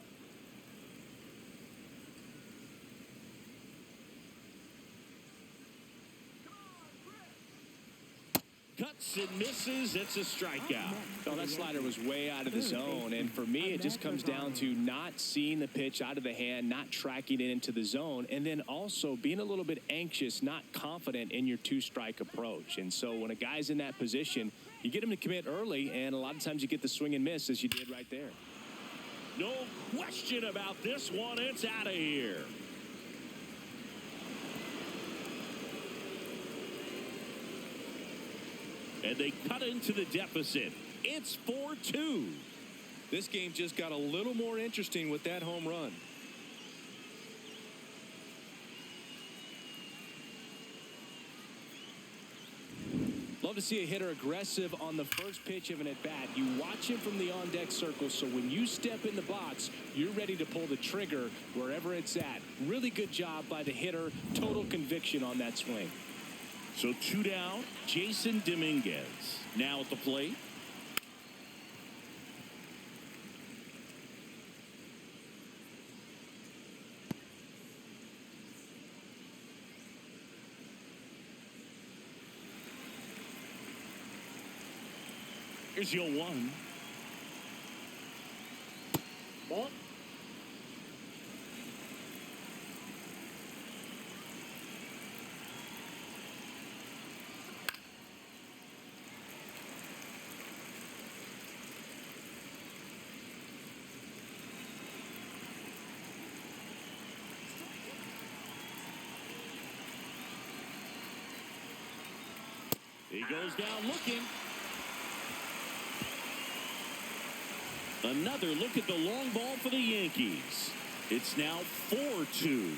Cuts and misses. It's a strikeout. Oh, that slider was way out of the zone. And for me, it just comes down to not seeing the pitch out of the hand, not tracking it into the zone, and then also being a little bit anxious, not confident in your 2-strike approach. And so when a guy's in that position, you get him to commit early, and a lot of times you get the swing and miss as you did right there. No question about this one. It's out of here. And they cut into the deficit. It's 4-2. This game just got a little more interesting with that home run. Love to see a hitter aggressive on the first pitch of an at-bat. You watch him from the on-deck circle, so when you step in the box, you're ready to pull the trigger wherever it's at. Really good job by the hitter. Total conviction on that swing. So 2 down. Jason Dominguez now at the plate. Here's your 1. Ball. He goes down looking. Another look at the long ball for the Yankees. It's now 4-2.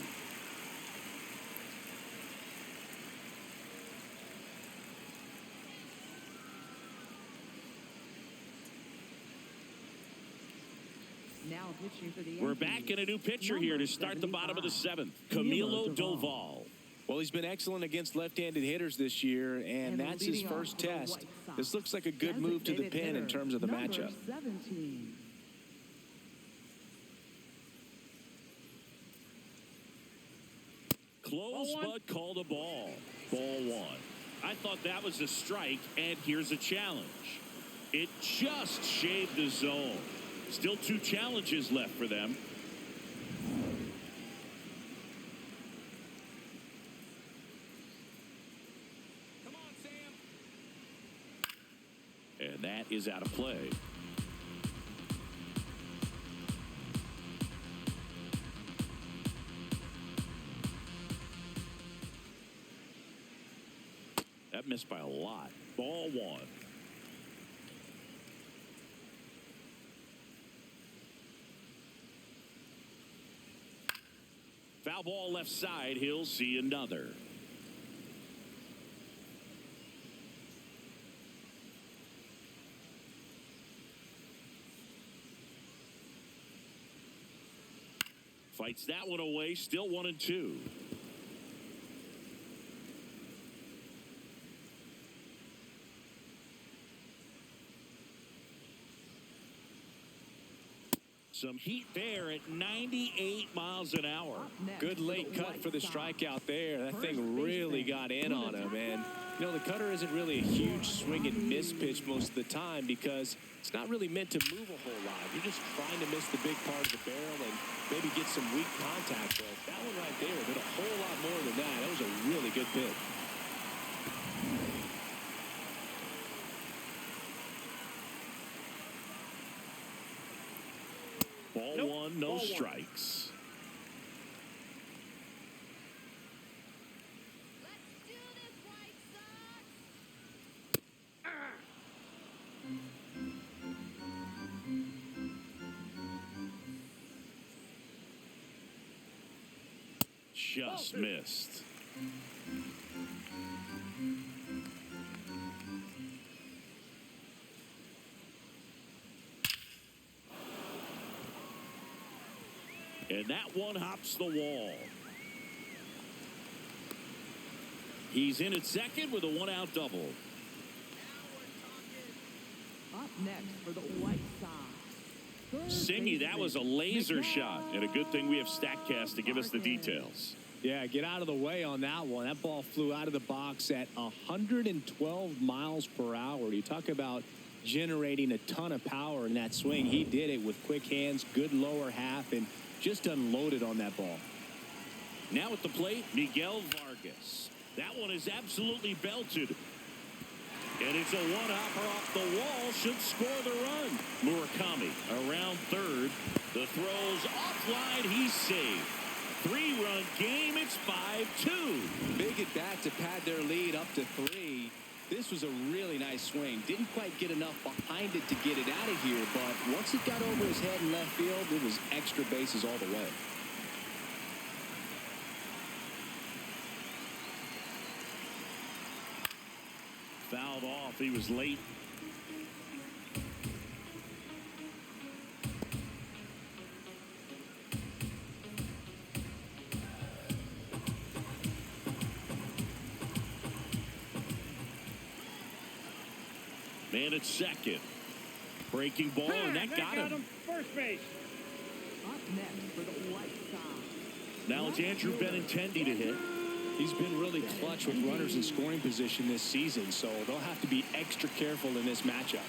Now pitching for the Yankees. We're back in a new pitcher here to start the bottom of the 7th. Camilo Doval. Well, he's been excellent against left-handed hitters this year, and that's his first test. This looks like a good move to the pin in terms of the matchup. 17. Close, but called a ball. Ball 1. I thought that was a strike, and here's a challenge. It just shaved the zone. Still 2 challenges left for them. Come on, Sam. And that is out of play. That missed by a lot. Ball 1. Foul ball left side. He'll see another. Fights that one away. Still 1-2. Some heat there at 98 miles an hour. Good late cut for the strikeout there. That thing really got in on him. And, you know, the cutter isn't really a huge swing and miss pitch most of the time because it's not really meant to move a whole lot. You're just trying to miss the big part of the barrel and maybe get some weak contact. But that one right there did a whole lot more than that. That was a really good pitch. Ball 1, no strikes. Let's do this, White Sox. Just missed. And that one hops the wall. He's in at second with a 1-out double. Up next for the White Sox. Singy, that was a laser shot. And a good thing we have StatCast to give us the details. Yeah, get out of the way on that one. That ball flew out of the box at 112 miles per hour. You talk about generating a ton of power in that swing. He did it with quick hands, good lower half, and just unloaded on that ball. Now at the plate, Miguel Vargas. That one is absolutely belted. And it's a one-hopper off the wall. Should score the run. Murakami around third. The throw's offline. He's safe. 3-run game. It's 5-2. Big at bat to pad their lead up to 3. This was a really nice swing. Didn't quite get enough behind it to get it out of here, but once it got over his head in left field, it was extra bases all the way. Fouled off. He was late. Man at second. Breaking ball, and that got him. First base. Up next for the White Sox. Now it's Andrew Benintendi to hit. He's been really clutch with runners in scoring position this season, so they'll have to be extra careful in this matchup.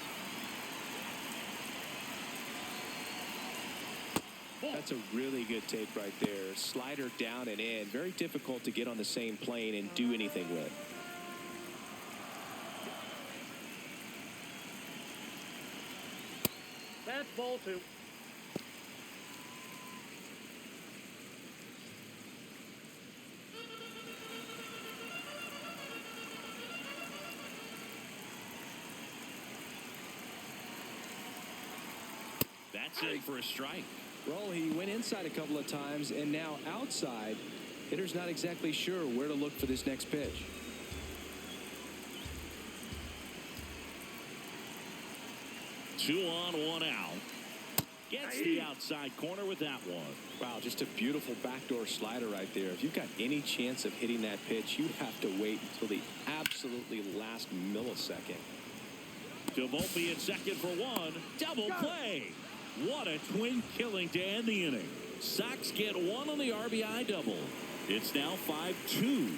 That's a really good take right there. Slider down and in. Very difficult to get on the same plane and do anything with. That's ball 2. That's in for a strike. Well, he went inside a couple of times, and now outside. Hitter's not exactly sure where to look for this next pitch. Two on, one out. Gets the outside corner with that one. Wow, just a beautiful backdoor slider right there. If you've got any chance of hitting that pitch, you have to wait until the absolutely last millisecond. Volpe at second for one. Double play. What a twin killing to end the inning. Sox get one on the RBI double. It's now 5-2.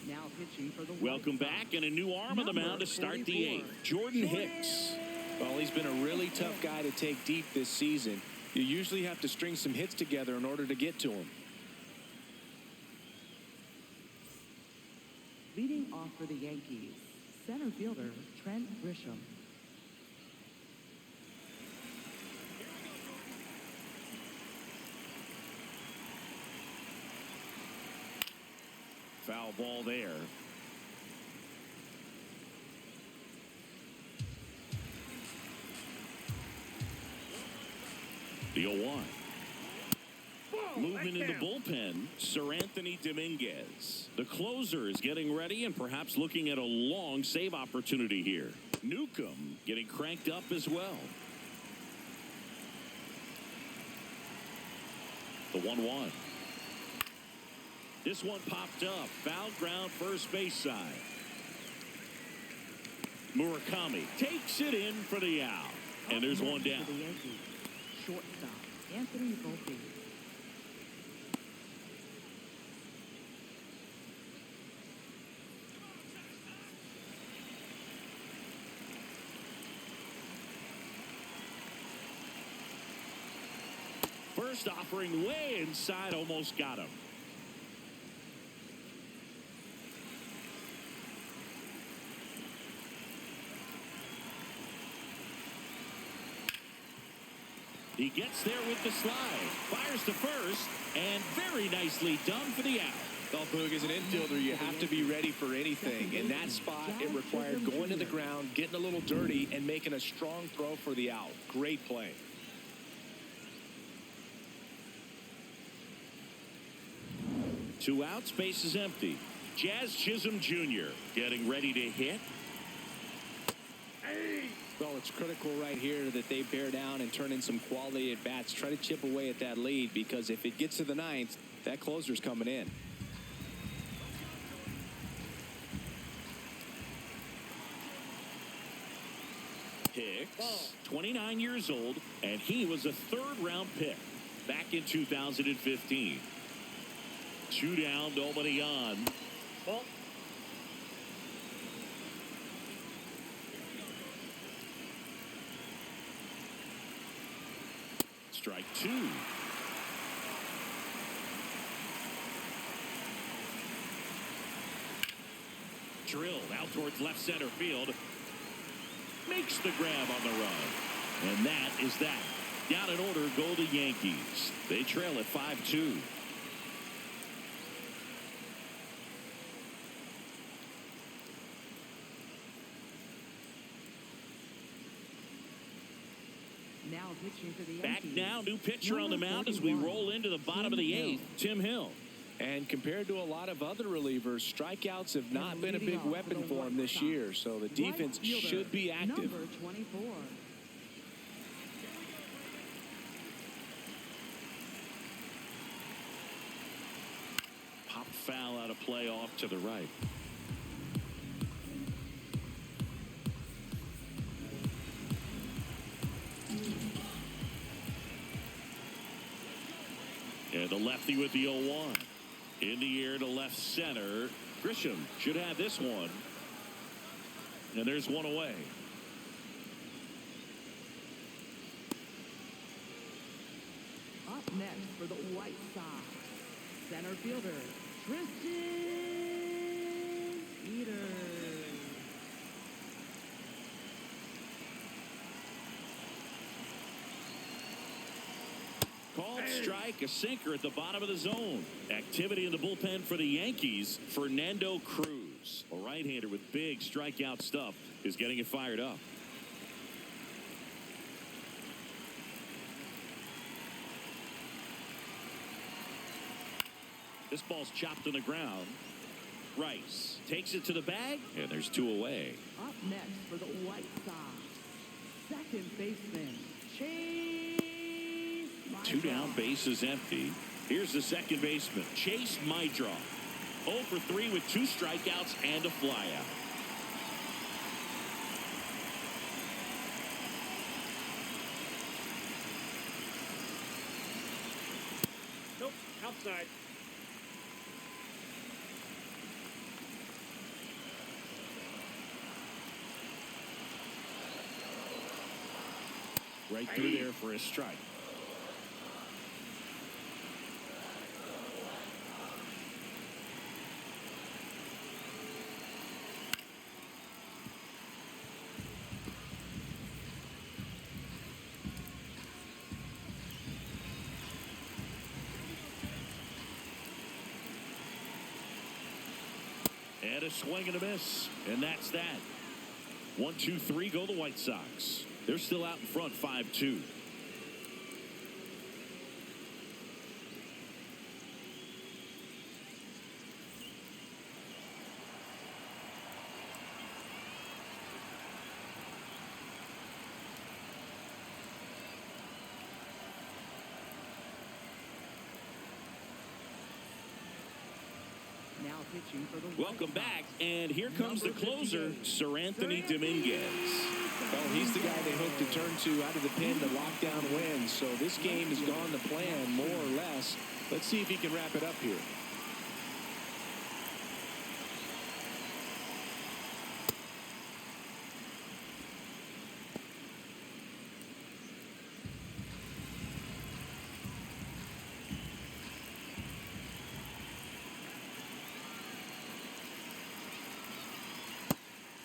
Now pitching for the Welcome White back, Sox. and a new arm on the mound to start the 8th. Jordan Hicks. Well, he's been a really tough guy to take deep this season. You usually have to string some hits together in order to get to him. Leading off for the Yankees, center fielder Trent Grisham. Foul ball there. The 0-1. Movement in the bullpen, Sir Anthony Dominguez. The closer is getting ready and perhaps looking at a long save opportunity here. Newcomb getting cranked up as well. The 1-1. This one popped up. Foul ground, first base side. Murakami takes it in for the out. And there's one down. For the Yankees, shortstop Anthony Volpe. First offering way inside, almost got him. He gets there with the slide, fires to first, and very nicely done for the out. Well, Boog, as an infielder, you have to be ready for anything. In that spot, it required going to the ground, getting a little dirty, and making a strong throw for the out. Great play. Two outs, base is empty. Jazz Chisholm Jr. getting ready to hit. Well, it's critical right here that they bear down and turn in some quality at bats. Try to chip away at that lead, because if it gets to the 9th, that closer's coming in. Hicks, 29 years old, and he was a third-round pick back in 2015. Two down, nobody on. Ball. Strike 2. Drilled out towards left center field. Makes the grab on the run. And that is that. Down in order go the Yankees. They trail at 5-2. Now pitching for the Back Yankees. now, new pitcher on the mound as we roll into the bottom of the 8th. Tim Hill. And compared to a lot of other relievers, strikeouts have not been a big weapon for him this year, so the defense should be active. Number 24. foul out of play off to the right. And the lefty with the 0-1. In the air to left center. Grisham should have this one. And there's one away. Up next for the White Sox, center fielder, Tristan Peters. Called strike, a sinker at the bottom of the zone. Activity in the bullpen for the Yankees. Fernando Cruz, a right-hander with big strikeout stuff, is getting it fired up. This ball's chopped on the ground. Rice takes it to the bag, and there's two away. Up next for the White Sox, second baseman, Chase. Two down, bases empty. Here's the second baseman, Chase Mydroff. 0 for 3 with 2 strikeouts and a flyout. Nope, outside. Right through there for a strike. And a swing and a miss. And that's that. 1, 2, 3 go the White Sox. They're still out in front 5-2. Now pitching for the White Welcome Sox, back, and here comes the Number closer, 58, Sir Anthony Dominguez. Well, he's the guy they hope to turn to out of the pen to lock down wins. So this game has gone to plan, more or less. Let's see if he can wrap it up here.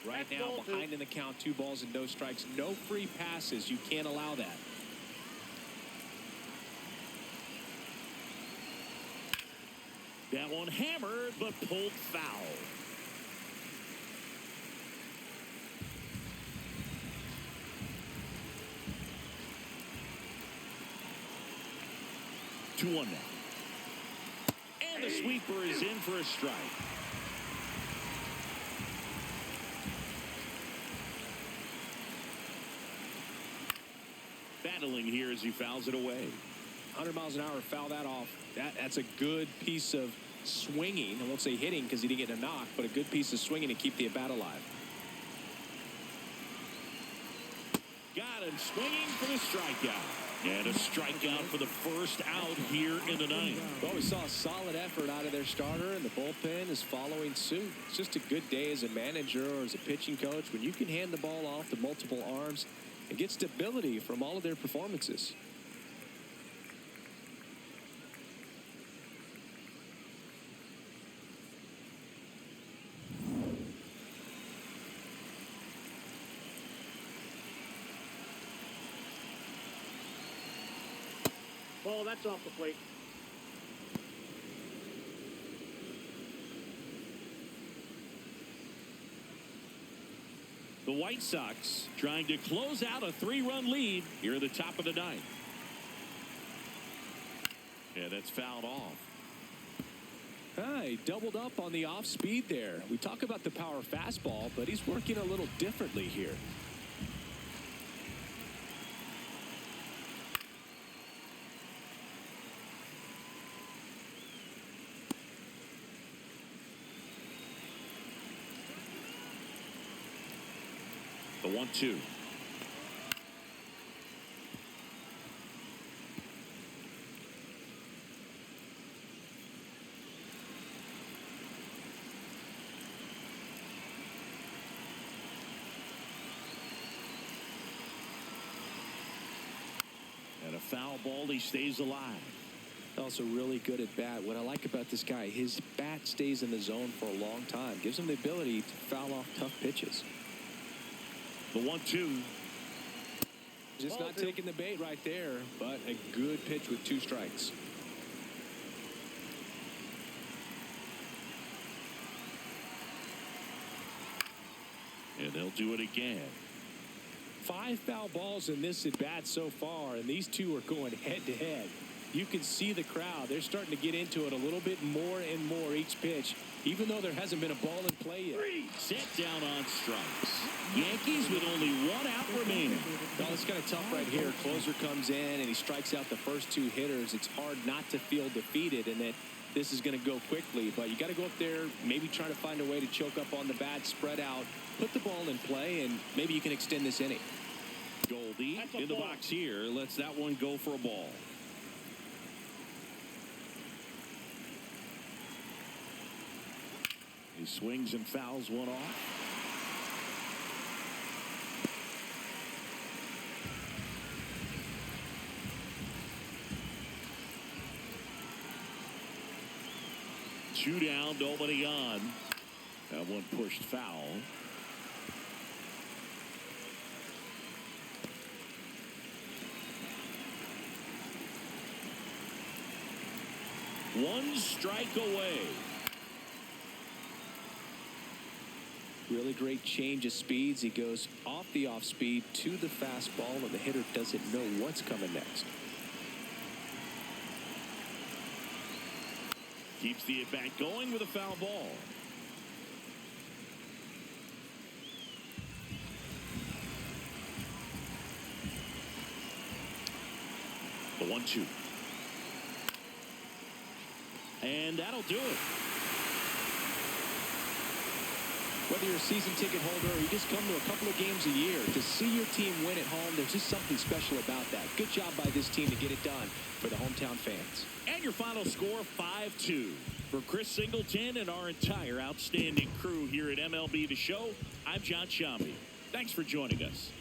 Right That's now, ball two. behind in the count, 2 balls and no strikes. No free passes. You can't allow that. That one hammered, but pulled foul. Two one now. And the sweeper is in for a strike. Battling here as he fouls it away. 100 miles an hour, foul that off. That's a good piece of swinging. I won't say hitting because he didn't get a knock, but a good piece of swinging to keep the at-bat alive. Got him swinging for the strikeout. And a strikeout for the first out here in the ninth. Well, we saw a solid effort out of their starter, and the bullpen is following suit. It's just a good day as a manager or as a pitching coach when you can hand the ball off to multiple arms and get stability from all of their performances. Ball, that's off the plate. The White Sox trying to close out a 3-run lead here at the top of the ninth. Yeah, that's fouled off. He doubled up on the off speed there. We talk about the power fastball, but he's working a little differently here. The 1-2. And a foul ball. He stays alive. Also really good at bat. What I like about this guy, his bat stays in the zone for a long time. Gives him the ability to foul off tough pitches. The 1-2. Just not taking the bait right there, but a good pitch with 2 strikes. And they'll do it again. 5 foul balls in this at bat so far, and these two are going head to head. You can see the crowd. They're starting to get into it a little bit more and more each pitch, even though there hasn't been a ball in play yet. Set down on strikes. Yankees with only 1 out remaining. Well, it's kind of tough right here. Closer comes in and he strikes out the first 2 hitters. It's hard not to feel defeated and that this is going to go quickly, but you got to go up there, maybe try to find a way to choke up on the bat, spread out, put the ball in play, and maybe you can extend this inning. Goldie in the box here lets that one go for a ball. He swings and fouls one off. Two down, nobody on. That one pushed foul. One strike away. Really great change of speeds. He goes off the off speed to the fastball, and the hitter doesn't know what's coming next. Keeps the at bat going with a foul ball. The 1-2. And that'll do it. Whether you're a season ticket holder or you just come to a couple of games a year, to see your team win at home, there's just something special about that. Good job by this team to get it done for the hometown fans. And your final score, 5-2. For Chris Singleton and our entire outstanding crew here at MLB The Show, I'm John Shambi. Thanks for joining us.